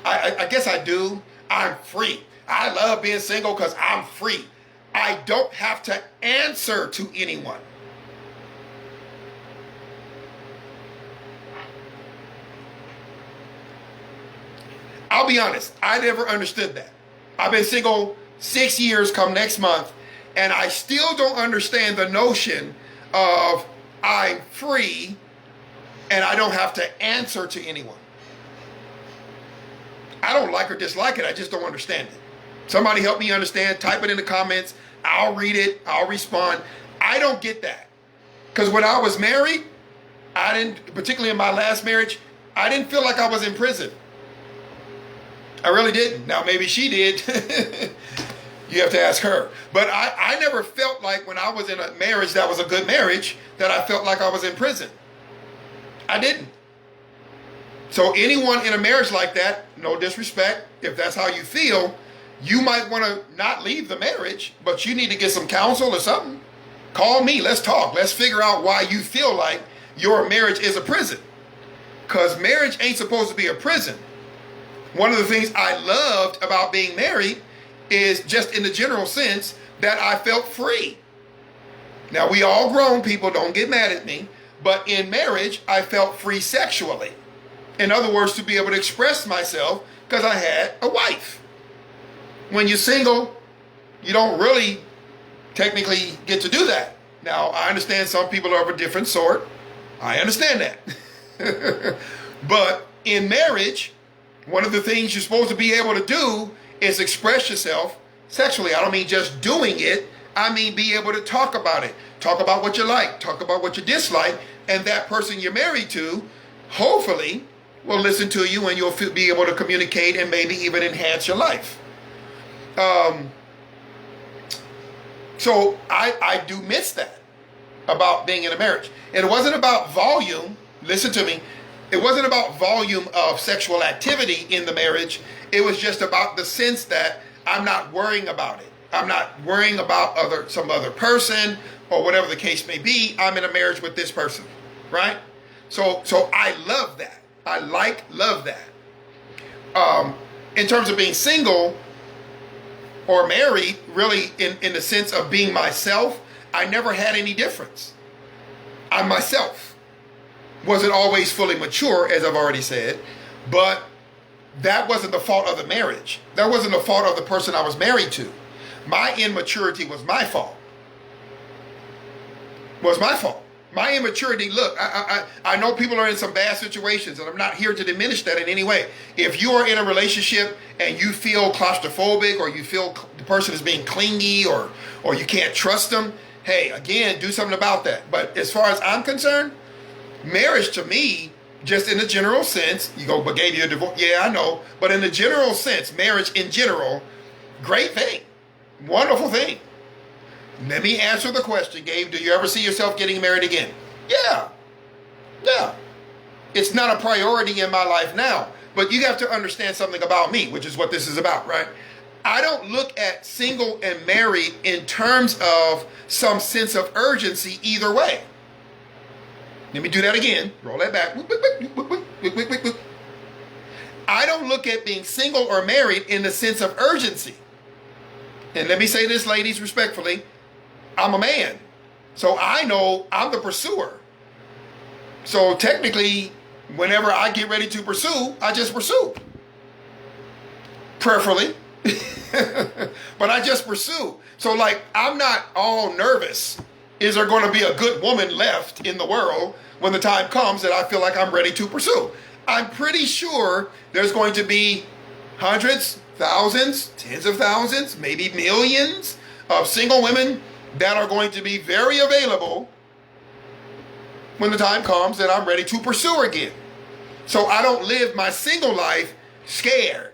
I guess I do. I'm free. I love being single because I'm free. I don't have to answer to anyone. I'll be honest, I never understood that. I've been single 6 years come next month, and I still don't understand the notion of I'm free and I don't have to answer to anyone. I don't like or dislike it, I just don't understand it. Somebody help me understand, type it in the comments, I'll read it, I'll respond. I don't get that. Because when I was married, particularly in my last marriage, I didn't feel like I was in prison. I really didn't. Now maybe she did. You have to ask her. But I never felt like when I was in a marriage that was a good marriage that I felt like I was in prison. I didn't. So anyone in a marriage like that, no disrespect, if that's how you feel, you might want to not leave the marriage, but you need to get some counsel or something. Call me, let's talk. Let's figure out why you feel like your marriage is a prison. Because marriage ain't supposed to be a prison. One of the things I loved about being married is just in the general sense that I felt free. Now we all grown people, don't get mad at me, but in marriage I felt free sexually. In other words, to be able to express myself because I had a wife. When you're single, you don't really technically get to do that. Now I understand some people are of a different sort. I understand that. But in marriage, one of the things you're supposed to be able to do is express yourself sexually. I don't mean just doing it. I mean be able to talk about it. Talk about what you like. Talk about what you dislike. And that person you're married to, hopefully, will listen to you and you'll be able to communicate and maybe even enhance your life. So I do miss that about being in a marriage. It wasn't about volume. Listen to me. It wasn't about volume of sexual activity in the marriage. It was just about the sense that I'm not worrying about it. I'm not worrying about some other person or whatever the case may be. I'm in a marriage with this person, right? So I love that. I love that. In terms of being single or married, really in the sense of being myself, I never had any difference. I'm myself. Wasn't always fully mature, as I've already said, but that wasn't the fault of the marriage. That wasn't the fault of the person I was married to. My immaturity was my fault. Was my fault. My immaturity, look, I know people are in some bad situations, and I'm not here to diminish that in any way. If you are in a relationship and you feel claustrophobic or you feel the person is being clingy or you can't trust them, hey, again, do something about that. But as far as I'm concerned, marriage to me, just in the general sense, you go, but Gabe, you're divorced. Yeah, I know. But in the general sense, marriage in general, great thing. Wonderful thing. Let me answer the question, Gabe. Do you ever see yourself getting married again? Yeah. Yeah. It's not a priority in my life now. But you have to understand something about me, which is what this is about, right? I don't look at single and married in terms of some sense of urgency either way. Let me do that again. Roll that back. I don't look at being single or married in the sense of urgency. And let me say this, ladies, respectfully. I'm a man. So I know I'm the pursuer. So technically, whenever I get ready to pursue, I just pursue. Prayerfully. But I just pursue. So like, I'm not all nervous. Is there going to be a good woman left in the world when the time comes that I feel like I'm ready to pursue? I'm pretty sure there's going to be hundreds, thousands, tens of thousands, maybe millions of single women that are going to be very available when the time comes that I'm ready to pursue again. So I don't live my single life scared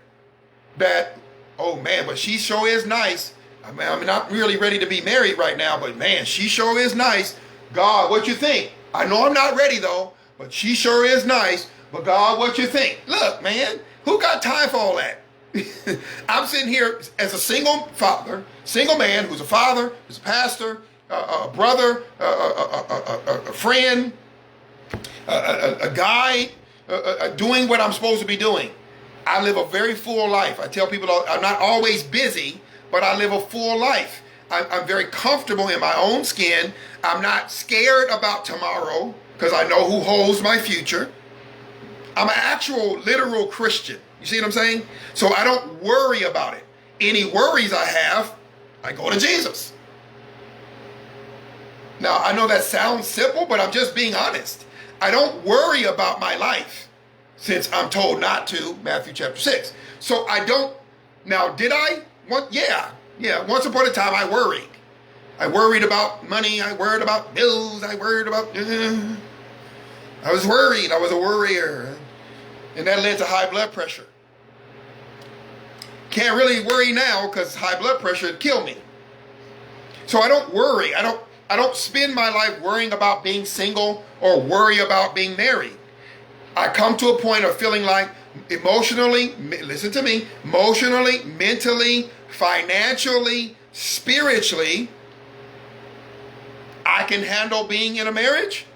that Oh man, but she sure is nice. I mean, I'm not really ready to be married right now, but man, she sure is nice. God, what you think? I know I'm not ready though, but she sure is nice. But God, what you think? Look, man, who got time for all that? I'm sitting here as a single father, single man who's a father, who's a pastor, a brother, a friend, a guide, doing what I'm supposed to be doing. I live a very full life. I tell people I'm not always busy, but I live a full life. I'm very comfortable in my own skin. I'm not scared about tomorrow because I know who holds my future. I'm an actual literal Christian. You see what I'm saying? So I don't worry about it. Any worries I have, I go to Jesus. Now, I know that sounds simple, but I'm just being honest. I don't worry about my life since I'm told not to, Matthew chapter 6. So I don't. Now, did I? Yeah. Once upon a time, I worried. I worried about money. I worried about bills. I worried about... I was worried. I was a worrier. And that led to high blood pressure. Can't really worry now because high blood pressure would kill me. So I don't worry. I don't spend my life worrying about being single or worry about being married. I come to a point of feeling like emotionally, listen to me, emotionally, mentally, financially, spiritually, I can handle being in a marriage.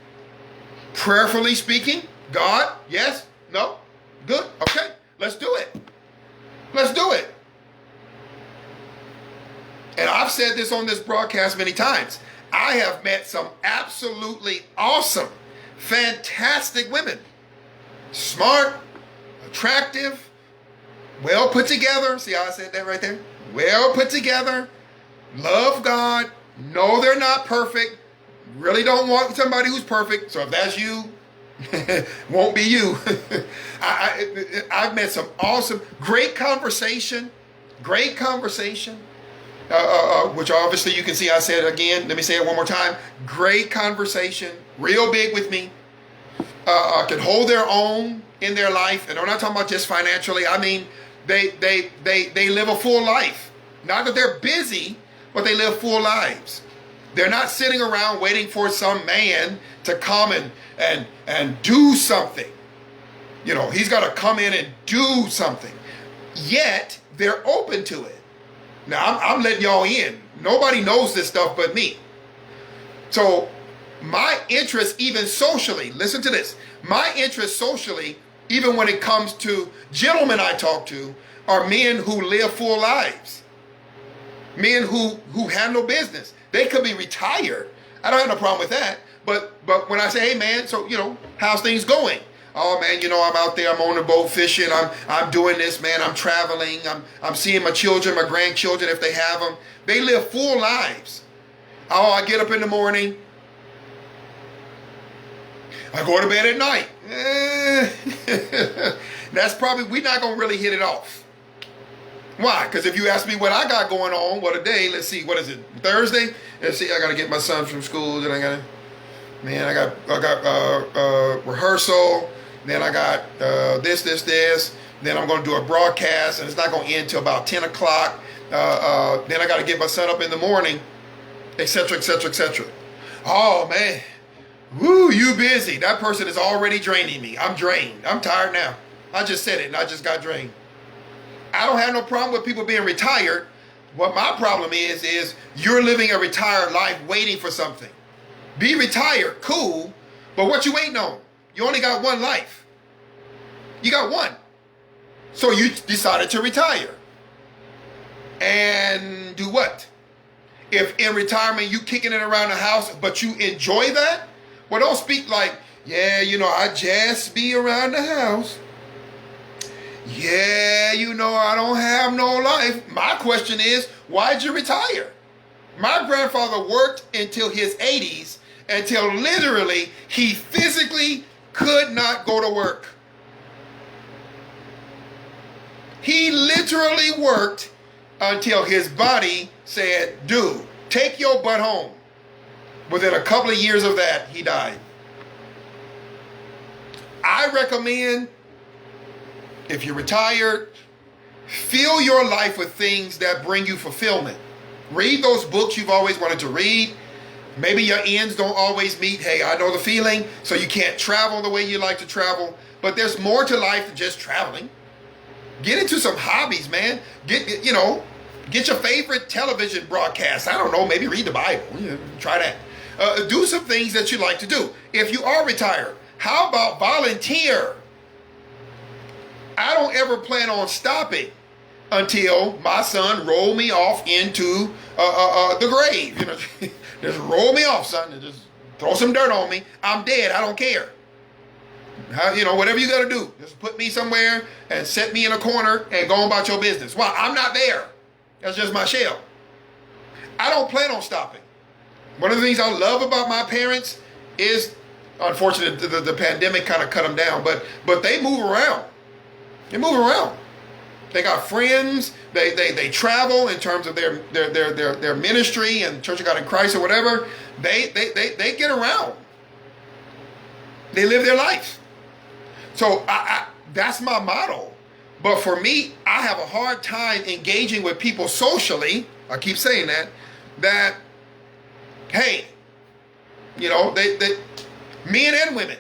Prayerfully speaking, God, yes, no, good, okay, let's do it. Let's do it. And I've said this on this broadcast many times. I have met some absolutely awesome, fantastic women. Smart, attractive, well put together. See how I said that right there? Well put together, love God, know they're not perfect, really don't want somebody who's perfect. So if that's you, won't be you. I've met some awesome, great conversation, which obviously you can see I said it again. Let me say it one more time. Great conversation, real big with me. Can hold their own in their life. And I'm not talking about just financially. I mean, they live a full life. Not that they're busy, but they live full lives. They're not sitting around waiting for some man to come and do something. You know, he's got to come in and do something. Yet, they're open to it. Now, I'm letting y'all in. Nobody knows this stuff but me. So, my interest, even socially, listen to this. My interest socially, even when it comes to gentlemen I talk to, are men who live full lives. Men who handle business. They could be retired. I don't have no problem with that. But when I say, hey man, so how's things going? Oh man, I'm out there, I'm on the boat fishing, I'm doing this, man, I'm traveling, I'm seeing my children, my grandchildren if they have them. They live full lives. Oh, I get up in the morning, I go to bed at night. That's probably, we're not gonna really hit it off. Why? Because if you ask me what I got going on, what a day, let's see, what is it, Thursday? Let's see, I gotta get my son from school, then I got rehearsal, then I got this, then I'm gonna do a broadcast, and it's not gonna end till about 10 o'clock, then I gotta get my son up in the morning, etc., etc., etc. Oh man, woo, you busy. That person is already draining me. I'm drained. I'm tired now. I just said it and I just got drained. I don't have no problem with people being retired. What my problem is you're living a retired life waiting for something. Be retired, cool, but what you waiting on? You only got one life. You got one. So you decided to retire. And do what? If in retirement you kicking it around the house, but you enjoy that, well, don't speak like, yeah, I just be around the house. Yeah, I don't have no life. My question is, why'd you retire? My grandfather worked until his 80s, until literally he physically could not go to work. He literally worked until his body said, dude, take your butt home. Within a couple of years of that, he died. I recommend, if you're retired, Fill your life with things that bring you fulfillment. Read those books you've always wanted to read. Maybe your ends don't always meet. Hey, I know the feeling. So you can't travel the way you like to travel. But there's more to life than just traveling. Get into some hobbies, man. Get your favorite television broadcast. I don't know, maybe read the Bible. Try that. Do some things that you like to do. If you are retired, how about volunteer? I don't ever plan on stopping until my son roll me off into the grave. Just roll me off, son, and just throw some dirt on me. I'm dead. I don't care. Whatever you got to do, just put me somewhere and set me in a corner and go on about your business. Well, I'm not there. That's just my shell. I don't plan on stopping. One of the things I love about my parents is, unfortunately, the pandemic kind of cut them down, but they move around. They move around. They got friends. They travel in terms of their ministry and Church of God in Christ or whatever. They get around. They live their life. So that's my motto. But for me, I have a hard time engaging with people socially. I keep saying that hey, they men and women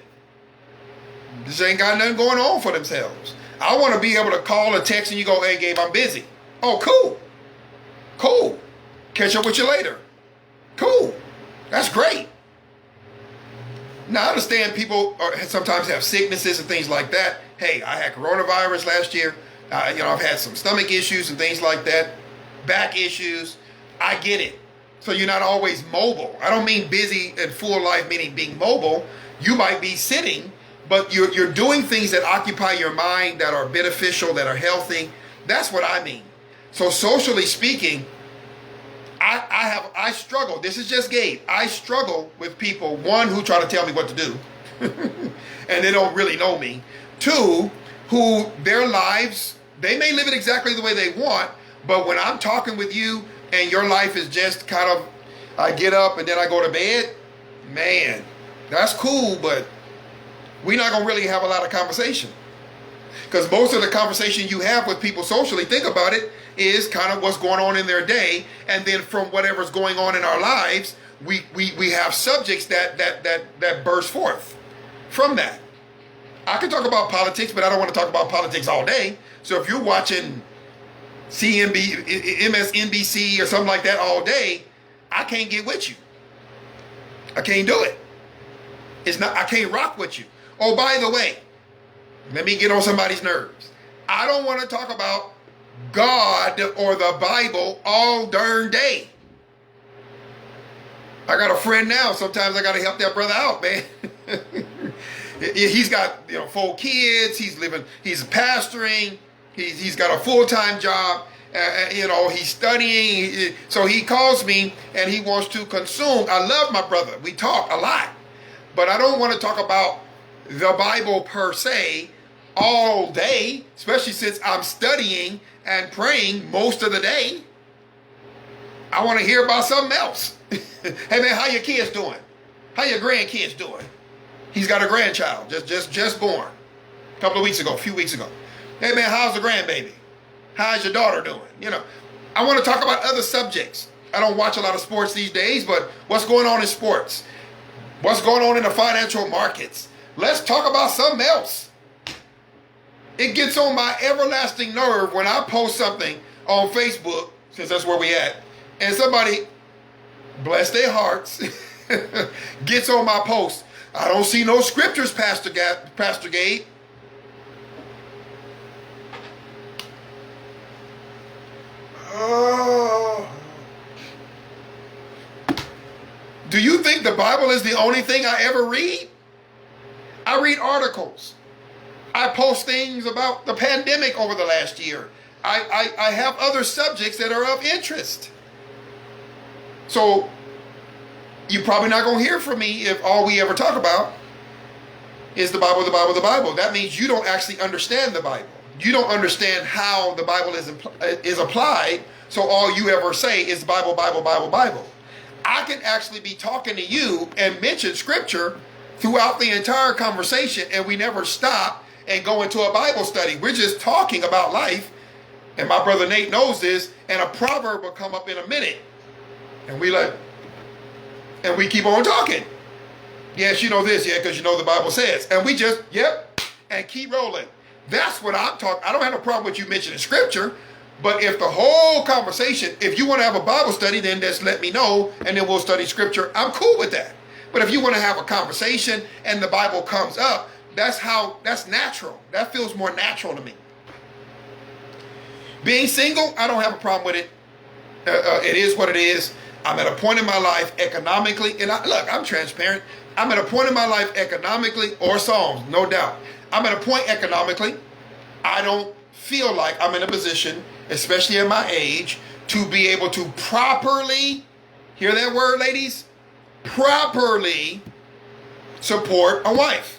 just ain't got nothing going on for themselves. I want to be able to call or text and you go, hey, Gabe, I'm busy. Oh, cool. Catch up with you later. Cool. That's great. Now, I understand people sometimes have sicknesses and things like that. Hey, I had coronavirus last year. I've had some stomach issues and things like that. Back issues. I get it. So you're not always mobile. I don't mean busy and full life, meaning being mobile. You might be sitting, but you're doing things that occupy your mind, that are beneficial, that are healthy. That's what I mean. So socially speaking, I struggle. This is just Gabe. I struggle with people, one, who try to tell me what to do, and they don't really know me. Two, who their lives, they may live it exactly the way they want, but when I'm talking with you and your life is just kind of, I get up and then I go to bed, man, that's cool, but we're not going to really have a lot of conversation. Because most of the conversation you have with people socially, think about it, is kind of what's going on in their day. And then from whatever's going on in our lives, we have subjects that burst forth from that. I can talk about politics, but I don't want to talk about politics all day. So if you're watching MSNBC or something like that all day, I can't get with you. I can't do it. I can't rock with you. Oh, by the way, let me get on somebody's nerves. I don't want to talk about God or the Bible all darn day. I got a friend now. Sometimes I got to help that brother out, man. He's got 4 kids. He's pastoring. He's got a full-time job. He's studying. So he calls me and he wants to consume. I love my brother. We talk a lot, but I don't want to talk about the Bible per se all day, especially since I'm studying and praying most of the day. I want to hear about something else. Hey man, how your kids doing? How your grandkids doing? He's got a grandchild, just born a few weeks ago. Hey man, how's the grandbaby? How's your daughter doing? I want to talk about other subjects. I don't watch a lot of sports these days, but what's going on in sports? What's going on in the financial markets? Let's talk about something else. It gets on my everlasting nerve when I post something on Facebook, since that's where we at, and somebody, bless their hearts, gets on my post. I don't see no scriptures, Pastor Gabe. Do you think the Bible is the only thing I ever read? I read articles. I post things about the pandemic over the last year. I have other subjects that are of interest. So you're probably not going to hear from me if all we ever talk about is the Bible, the Bible, the Bible. That means you don't actually understand the Bible. You don't understand how the Bible is applied, so all you ever say is Bible, Bible, Bible, Bible. I can actually be talking to you and mention scripture throughout the entire conversation, and we never stop and go into a Bible study. We're just talking about life, And my brother Nate knows this, and a proverb will come up in a minute. And we keep on talking. Yes, you know this, yeah, because you know the Bible says. And we just, yep, and keep rolling. That's what I'm talking. I don't have a problem with you mentioning scripture, but if the whole conversation, if you want to have a Bible study, then just let me know, and then we'll study scripture. I'm cool with that. But if you want to have a conversation and the Bible comes up, that's natural. That feels more natural to me. Being single, I don't have a problem with it. It is what it is. I'm at a point in my life economically, and look, I'm transparent. I'm at a point in my life economically, or Psalms, no doubt. I'm at a point economically, I don't feel like I'm in a position, especially at my age, to be able to properly, hear that word, ladies? Properly support a wife.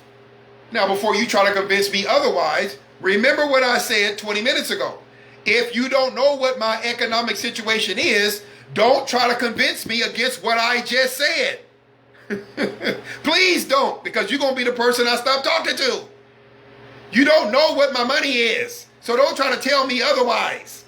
Now, before you try to convince me otherwise, remember what I said 20 minutes ago. If you don't know what my economic situation is, don't try to convince me against what I just said. Please don't, because you're going to be the person I stop talking to. You don't know what my money is, so don't try to tell me otherwise.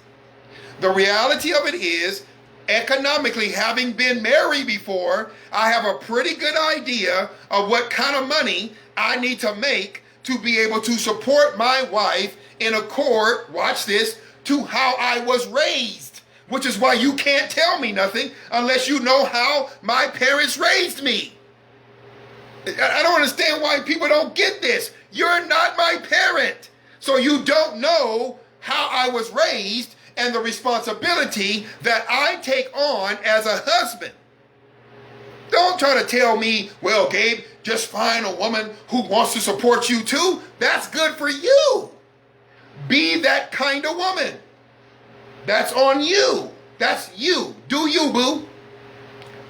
The reality of it is, economically, having been married before, I have a pretty good idea of what kind of money I need to make to be able to support my wife in accord, watch this, to how I was raised. Which is why you can't tell me nothing unless you know how my parents raised me. I don't understand why people don't get this. You're not my parent. So you don't know how I was raised and the responsibility that I take on as a husband. Don't try to tell me, well, Gabe, just find a woman who wants to support you too. That's good for you. Be that kind of woman. That's on you. That's you. Do you, boo?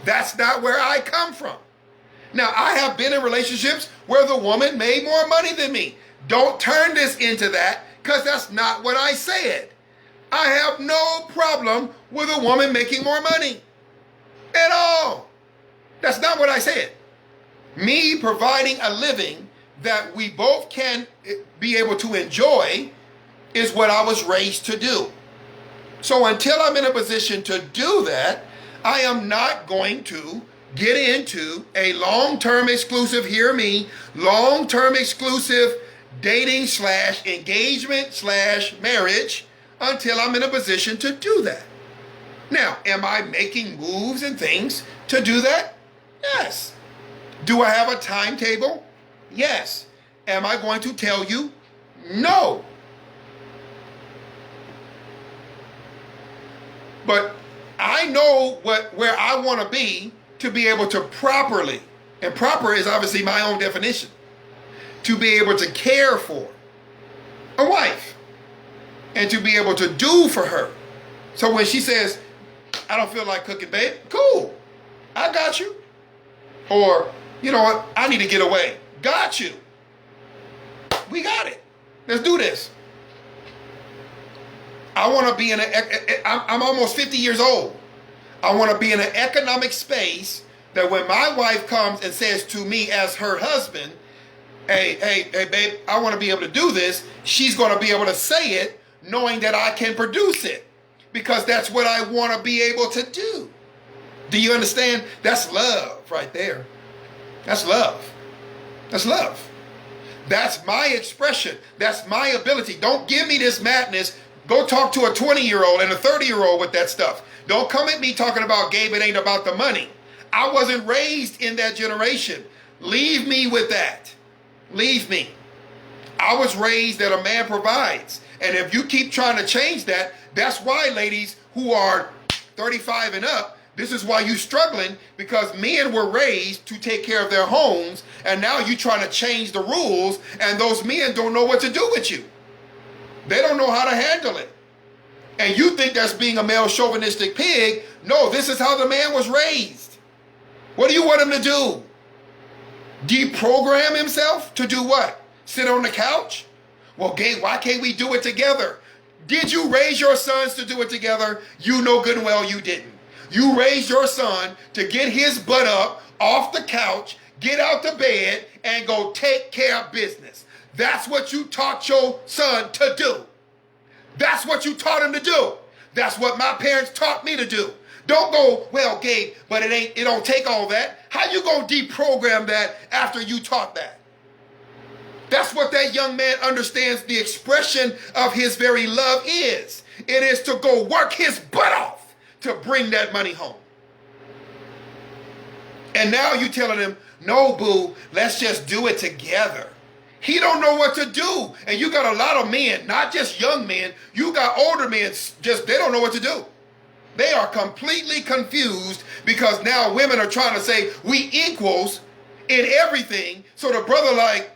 That's not where I come from. Now, I have been in relationships where the woman made more money than me. Don't turn this into that, because that's not what I said. I have no problem with a woman making more money at all. That's not what I said. Me providing a living that we both can be able to enjoy is what I was raised to do. So until I'm in a position to do that, I am not going to get into a long-term exclusive, hear me, long-term exclusive dating / engagement / marriage until I'm in a position to do that. Now, am I making moves and things to do that? Yes. Do I have a timetable? Yes. Am I going to tell you? No. But I know where I want to be able to properly, and proper is obviously my own definition, to be able to care for a wife and to be able to do for her. So when she says, I don't feel like cooking, babe, cool, I got you. Or, you know what, I need to get away. Got you. We got it. Let's do this. I want to be I'm almost 50 years old. I want to be in an economic space that when my wife comes and says to me as her husband, hey, babe, I want to be able to do this, she's going to be able to say it knowing that I can produce it because that's what I want to be able to do. Do you understand? That's love right there. That's love. That's love. That's my expression. That's my ability. Don't give me this madness. Go talk to a 20-year-old and a 30-year-old with that stuff. Don't come at me talking about, Gabe, it ain't about the money. I wasn't raised in that generation. Leave me with that. Leave me. I was raised that a man provides. And if you keep trying to change that, that's why, ladies who are 35 and up, this is why you're struggling, because men were raised to take care of their homes, and now you're trying to change the rules, and those men don't know what to do with you. They don't know how to handle it. And you think that's being a male chauvinistic pig. No, this is how the man was raised. What do you want him to do? Deprogram himself to do what? Sit on the couch? Well, Gabe, why can't we do it together? Did you raise your sons to do it together? You know good and well you didn't. You raised your son to get his butt up off the couch, get out the bed, and go take care of business. That's what you taught your son to do. That's what you taught him to do. That's what my parents taught me to do. Don't go, well, Gabe, but it don't take all that. How you gonna deprogram that after you taught that? That's what that young man understands the expression of his very love is. It is to go work his butt off to bring that money home. And now you telling him, no, boo, let's just do it together. He don't know what to do. And you got a lot of men, not just young men, you got older men, just they don't know what to do. They are completely confused because now women are trying to say we equals in everything. So the brother like,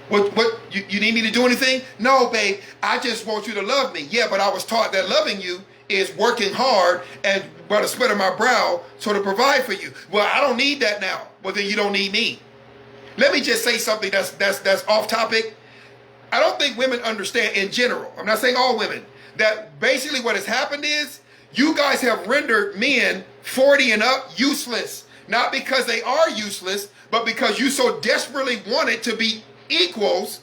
what you need me to do anything? No, babe, I just want you to love me. Yeah, but I was taught that loving you is working hard and by the sweat of my brow so to provide for you. Well, I don't need that now. Well, then you don't need me. Let me just say something that's off topic. I don't think women understand in general, I'm not saying all women, that basically what has happened is you guys have rendered men 40 and up useless. Not because they are useless, but because you so desperately wanted to be equals,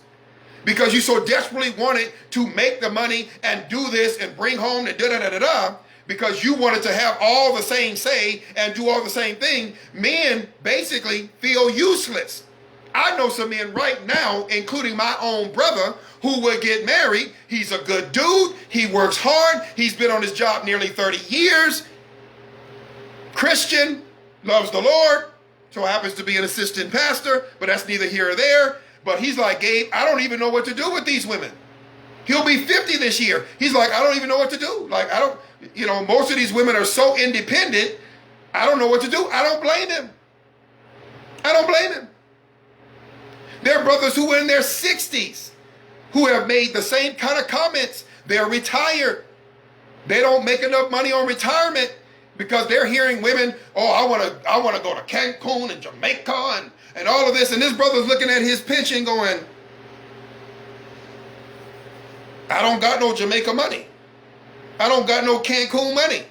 because you so desperately wanted to make the money and do this and bring home and da-da-da-da-da, because you wanted to have all the same say and do all the same thing, men basically feel useless. I know some men right now, including my own brother, who would get married. He's a good dude. He works hard. He's been on his job nearly 30 years. Christian, loves the Lord, so happens to be an assistant pastor, but that's neither here or there. But he's like, Gabe, I don't even know what to do with these women. He'll be 50 this year. He's like, I don't even know what to do. Like, I don't, most of these women are so independent, I don't know what to do. I don't blame him. I don't blame him. There are brothers who are in their 60s who have made the same kind of comments. They're retired. They don't make enough money on retirement because they're hearing women, oh, I want to go to Cancun and Jamaica and all of this. And this brother's looking at his pension going, I don't got no Jamaica money. I don't got no Cancun money.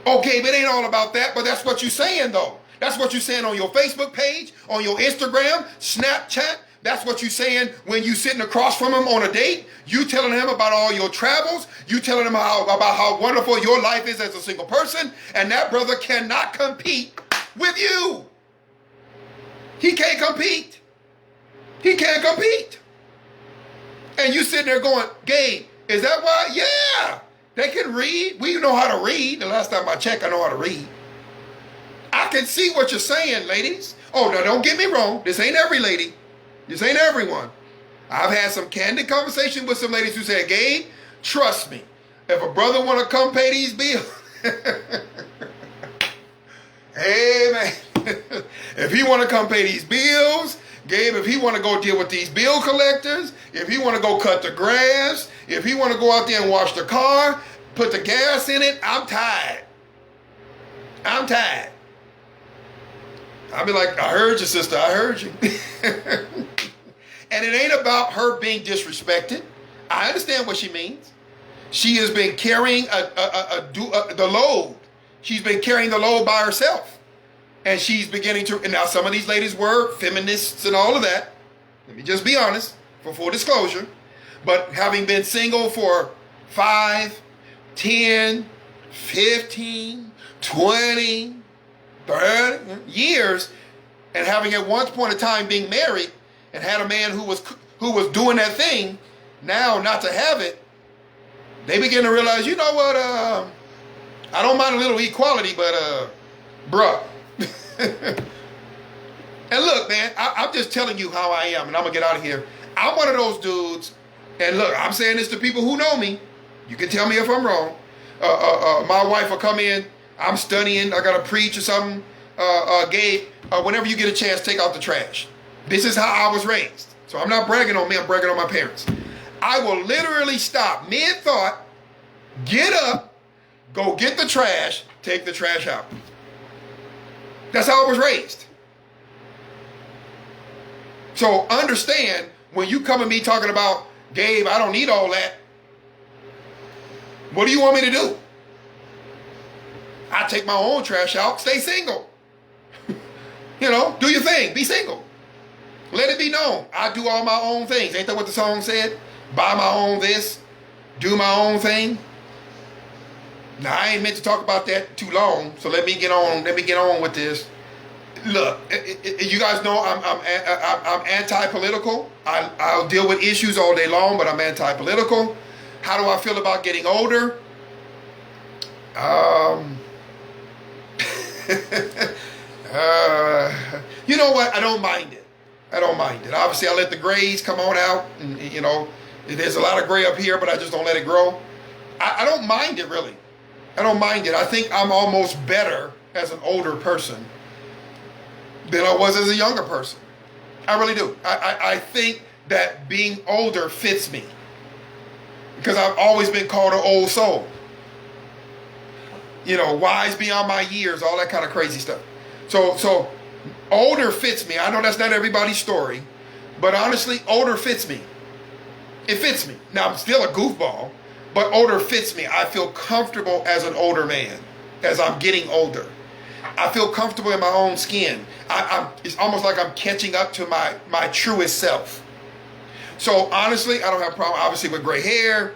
Okay, but it ain't all about that, but that's what you're saying though. That's what you're saying on your Facebook page, on your Instagram, Snapchat. That's what you're saying when you sitting across from him on a date. You telling him about all your travels. You telling him about how wonderful your life is as a single person. And that brother cannot compete with you. He can't compete. He can't compete. And you sitting there going, Gabe, is that why? Yeah, they can read. We know how to read. The last time I checked, I know how to read. I can see what you're saying, ladies. Oh, no, don't get me wrong. This ain't every lady. This ain't everyone. I've had some candid conversation with some ladies who said, Gabe, trust me, if a brother want to come pay these bills, hey, man, if he want to come pay these bills, Gabe, if he want to go deal with these bill collectors, if he want to go cut the grass, if he want to go out there and wash the car, put the gas in it, I'm tired. I'm tired. I'll be like, I heard you, sister, I heard you. And it ain't about her being disrespected. I understand what she means. She has been carrying the load. She's been carrying the load by herself. And she's beginning to, and now some of these ladies were feminists and all of that. Let me just be honest, for full disclosure. But having been single for 5, 10, 15, 20, 30 years, and having at one point in time being married and had a man who was doing that thing, now not to have it, they begin to realize, you know what, I don't mind a little equality, but bruh. And look, man, I'm just telling you how I am, and I'm gonna get out of here. I'm one of those dudes, and look, I'm saying this to people who know me. You can tell me if I'm wrong. My wife will come in, I'm studying, I gotta preach or something. Gabe, whenever you get a chance, take out the trash. This is how I was raised. So I'm not bragging on me, I'm bragging on my parents. I will literally stop mid-thought, get up, go get the trash, take the trash out. That's how I was raised. So understand, when you come at me talking about, Gabe, I don't need all that. What do you want me to do? I take my own trash out, stay single. Do your thing, be single. Let it be known, I do all my own things. Ain't that what the song said? buy my own this, do my own thing. Now I ain't meant to talk about that too long, so let me get on. Let me get on with this. Look, you guys know I'm anti-political. I'll deal with issues all day long, but I'm anti-political. How do I feel about getting older? You know what? I don't mind it. I don't mind it. Obviously, I let the grays come on out, and you know, there's a lot of gray up here, but I just don't let it grow. I don't mind it really. I don't mind it. I think I'm almost better as an older person than I was as a younger person. I really do. I think that being older fits me because I've always been called an old soul. You know, wise beyond my years, all that kind of crazy stuff. So older fits me. I know that's not everybody's story, but honestly, older fits me. It fits me. Now, I'm still a goofball, but older fits me. I feel comfortable as an older man as I'm getting older. I feel comfortable in my own skin. It's almost like I'm catching up to my truest self. So honestly, I don't have a problem, obviously, with gray hair.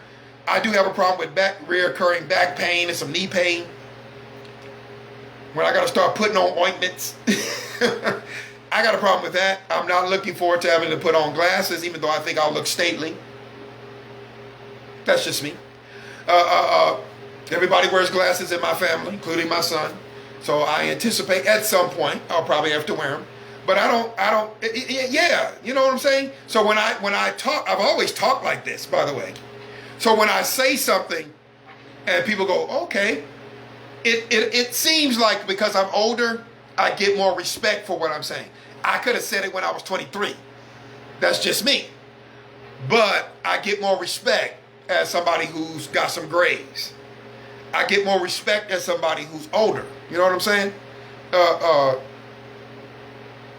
I do have a problem with reoccurring back pain and some knee pain. When I got to start putting on ointments, I got a problem with that. I'm not looking forward to having to put on glasses, even though I think I'll look stately. That's just me. Everybody wears glasses in my family, including my son. So I anticipate at some point I'll probably have to wear them. But I don't. Yeah, you know what I'm saying. So when I talk, I've always talked like this, by the way. So when I say something, and people go, okay, it seems like because I'm older, I get more respect for what I'm saying. I could have said it when I was 23. That's just me. But I get more respect as somebody who's got some grays. I get more respect as somebody who's older. You know what I'm saying?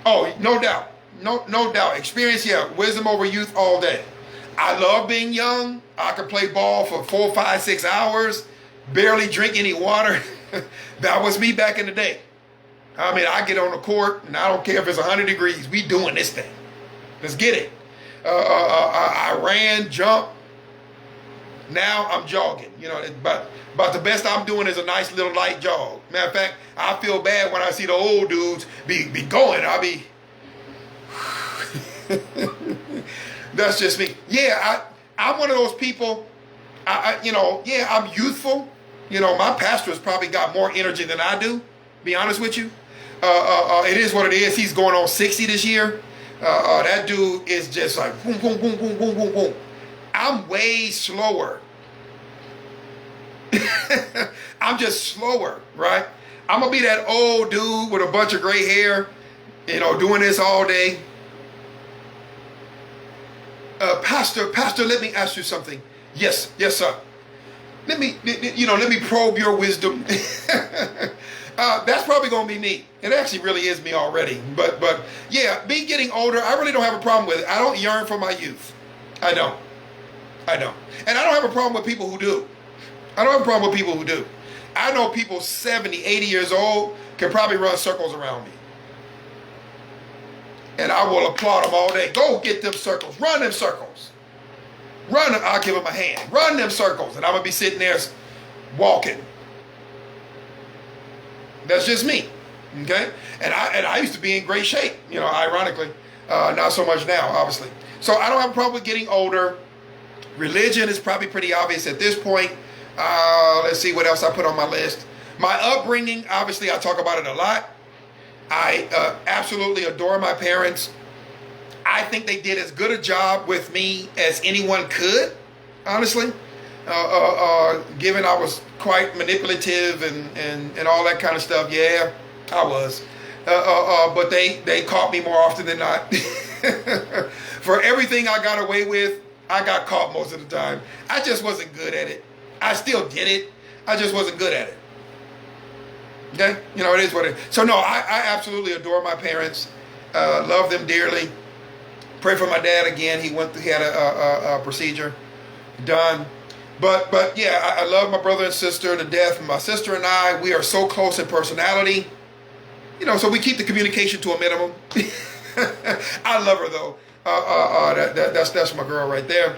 Oh, no doubt. No doubt. Experience, yeah. Wisdom over youth all day. I love being young. I could play ball for 4, 5, 6 hours, barely drink any water. That was me back in the day. I mean, I get on the court, and I don't care if it's 100 degrees. We doing this thing. Let's get it. I ran, jumped. Now I'm jogging. You know, but the best I'm doing is a nice little light jog. Matter of fact, I feel bad when I see the old dudes be going. I'll be... That's just me. Yeah, I'm one of those people, yeah, I'm youthful. You know, my pastor has probably got more energy than I do, be honest with you. It is what it is. He's going on 60 this year. That dude is just like boom, boom, boom, boom, boom, boom, boom. I'm way slower. I'm just slower, right? I'm going to be that old dude with a bunch of gray hair, you know, doing this all day. Pastor, let me ask you something. Yes, sir. Let me probe your wisdom. That's probably going to be me. It actually really is me already. But yeah, me getting older, I really don't have a problem with it. I don't yearn for my youth. I don't. And I don't have a problem with people who do. I know people 70, 80 years old can probably run circles around me. And I will applaud them all day. Go get them circles. Run them circles. Run them. I'll give them a hand. Run them circles. And I'm going to be sitting there walking. That's just me. Okay? And I used to be in great shape, you know, ironically. Not so much now, obviously. So I don't have a problem with getting older. Religion is probably pretty obvious at this point. Let's see what else I put on my list. My upbringing, obviously, I talk about it a lot. I absolutely adore my parents. I think they did as good a job with me as anyone could, honestly. Given I was quite manipulative and all that kind of stuff. Yeah, I was. But they caught me more often than not. For everything I got away with, I got caught most of the time. I just wasn't good at it. I still did it. I just wasn't good at it. Okay? You know, it is what it is. So no, I absolutely adore my parents. Love them dearly. Pray for my dad again. He had a procedure done. But yeah, I love my brother and sister to death. My sister and I, we are so close in personality. You know, so we keep the communication to a minimum. I love her though. That's my girl right there.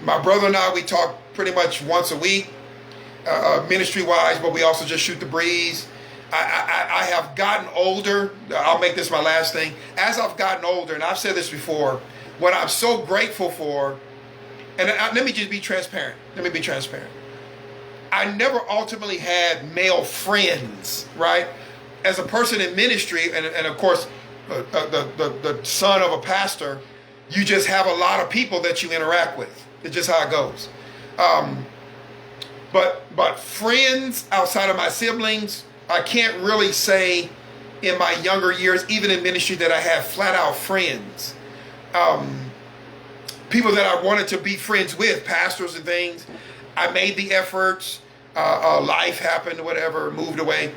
My brother and I, we talk pretty much once a week, ministry-wise, but we also just shoot the breeze. I have gotten older. I'll make this my last thing. As I've gotten older, and I've said this before, what I'm so grateful for, and let me just be transparent. Let me be transparent. I never ultimately had male friends, right? As a person in ministry, and of course, the son of a pastor, you just have a lot of people that you interact with. It's just how it goes. But friends outside of my siblings, I can't really say in my younger years, even in ministry, that I have flat out friends. People that I wanted to be friends with, pastors and things. I made the efforts. Life happened, whatever, moved away.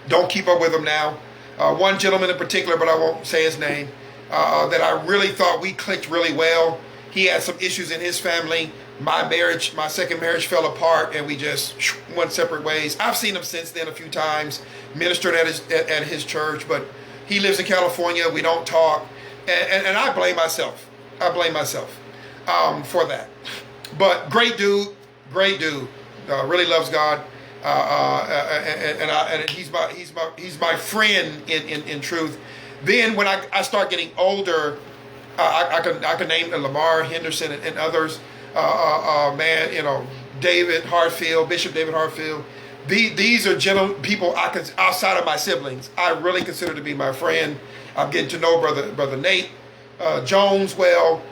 Don't keep up with them now. One gentleman in particular, but I won't say his name, that I really thought we clicked really well. He had some issues in his family. My second marriage fell apart, and we just went separate ways. I've seen him since then a few times, ministered at his church, but he lives in California. We don't talk, and I blame myself. For that. But great dude, really loves God, and he's my friend in truth. Then when I start getting older, I can name Lamar Henderson and others. David Hartfield, Bishop David Hartfield. These are people outside of my siblings, I really consider to be my friend. I'm getting to know brother Nate Jones well.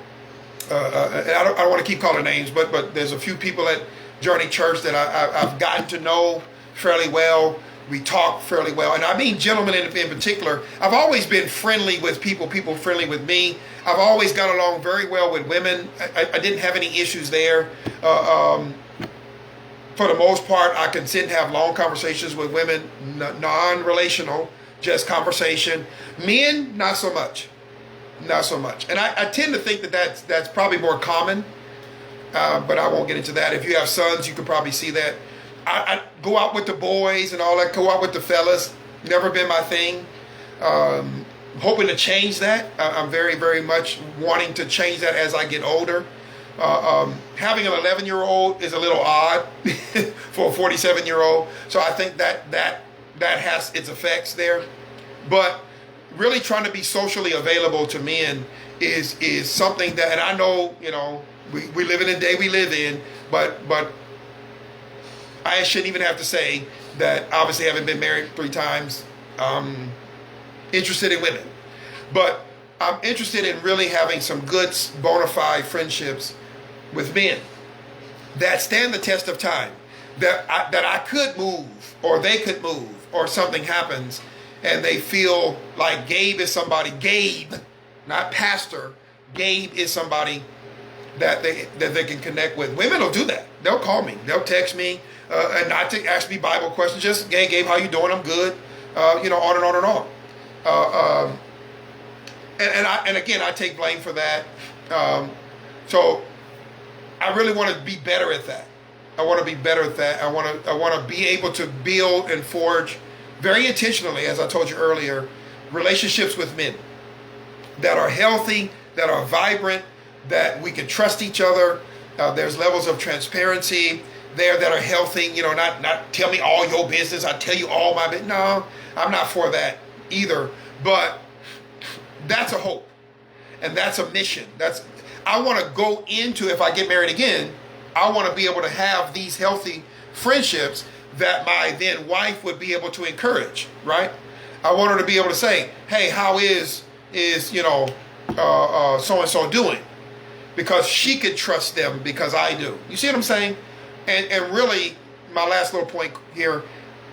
And I don't want to keep calling names, but there's a few people at Journey Church that I've gotten to know fairly well. We talk fairly well, and I mean gentlemen in particular. I've always been friendly with people friendly with me. I've always got along very well with women. I didn't have any issues there. For the most part, I can sit and have long conversations with women, non-relational, just conversation. Men, not so much. And I tend to think that's probably more common, but I won't get into that. If you have sons, you could probably see that. I go out with the boys and all that, go out with the fellas. Never been my thing. Hoping to change that. I'm very, very much wanting to change that as I get older. Having an 11-year-old is a little odd for a 47-year-old. So I think that has its effects there. But really trying to be socially available to men is something that, and I know, we live in the day we live in, but I shouldn't even have to say that. Obviously, having been married 3 times, interested in women, but I'm interested in really having some good bona fide friendships with men that stand the test of time, that I could move, or they could move, or something happens and they feel like Gabe is somebody. Gabe, not pastor. Gabe is somebody that they can connect with. Women will do that. They'll call me. They'll text me, and not to ask me Bible questions. Just, hey, Gabe, how you doing? I'm good. On and on and on. And again, I take blame for that. So I really want to be better at that. I want to be better at that. I want to be able to build and forge very intentionally, as I told you earlier, relationships with men that are healthy, that are vibrant, that we can trust each other. There's levels of transparency there that are healthy. Not tell me all your business. I tell you all my business. No, I'm not for that either. But that's a hope, and that's a mission. I want to go into, if I get married again, I want to be able to have these healthy friendships that my then wife would be able to encourage, right? I want her to be able to say, hey, how is so-and-so doing? Because she could trust them because I do. You see what I'm saying? And really, my last little point here,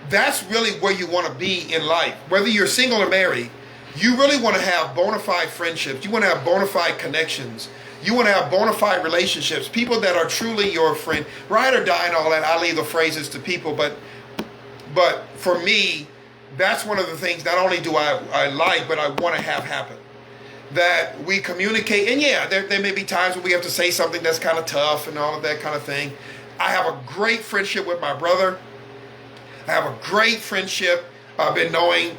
that's really where you want to be in life. Whether you're single or married, you really want to have bona fide friendships. You want to have bona fide connections. You want to have bona fide relationships. People that are truly your friend. Ride or die and all that, I leave the phrases to people. But for me, that's one of the things not only do I like, but I want to have happen. That we communicate. And yeah, there may be times when we have to say something that's kind of tough and all of that kind of thing. I have a great friendship with my brother. I have a great friendship. I've been knowing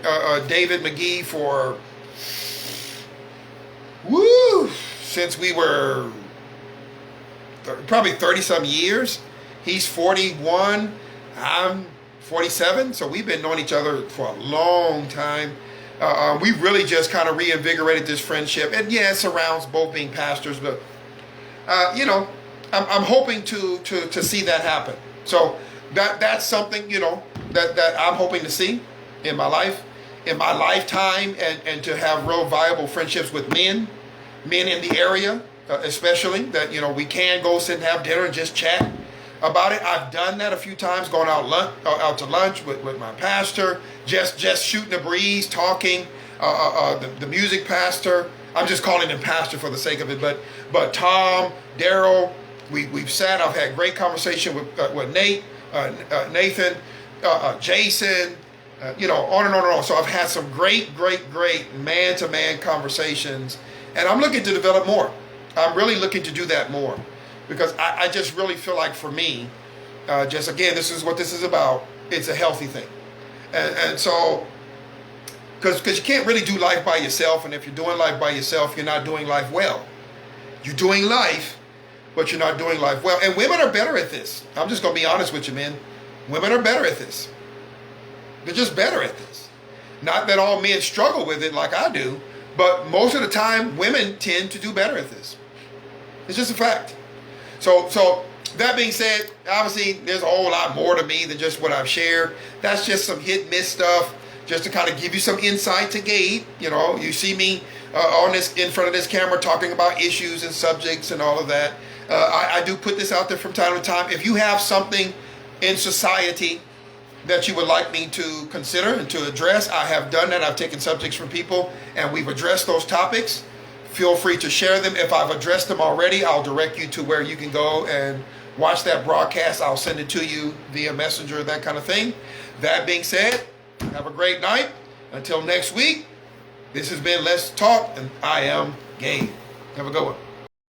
David McGee for... Woo! since we were probably 30-some years. He's 41. I'm 47. So we've been knowing each other for a long time. We really just kind of reinvigorated this friendship. And yeah, it surrounds both being pastors, but I'm hoping to see that happen. So that's something, that I'm hoping to see in my life, in my lifetime, and to have real viable friendships with men in the area, especially, that, we can go sit and have dinner and just chat about it. I've done that a few times, going out to lunch with my pastor, just shooting the breeze, talking, the music pastor. I'm just calling him pastor for the sake of it, but Tom, Daryl, we've sat. I've had great conversation with Nate, Nathan, Jason, on and on and on. So I've had some great man-to-man conversations, and I'm looking to develop more. I'm really looking to do that more, because I just really feel like, for me, just again, this is what this is about. It's a healthy thing, and so, because you can't really do life by yourself, and if you're doing life by yourself, you're not doing life well. You're doing life, but you're not doing life well. And women are better at this. I'm just going to be honest with you, men. Women are better at this. They're just better at this. Not that all men struggle with it like I do, but most of the time, women tend to do better at this. It's just a fact. So that being said, obviously, there's a whole lot more to me than just what I've shared. That's just some hit-miss stuff, just to kind of give you some insight to Gabe. You see me in front of this camera talking about issues and subjects and all of that. I do put this out there from time to time. If you have something in society that you would like me to consider and to address, I have done that. I've taken subjects from people and we've addressed those topics. Feel free to share them. If I've addressed them already, I'll direct you to where you can go and watch that broadcast. I'll send it to you via messenger, that kind of thing. That being said, have a great night. Until next week, this has been Let's Talk, and I am Gabe. Have a good one.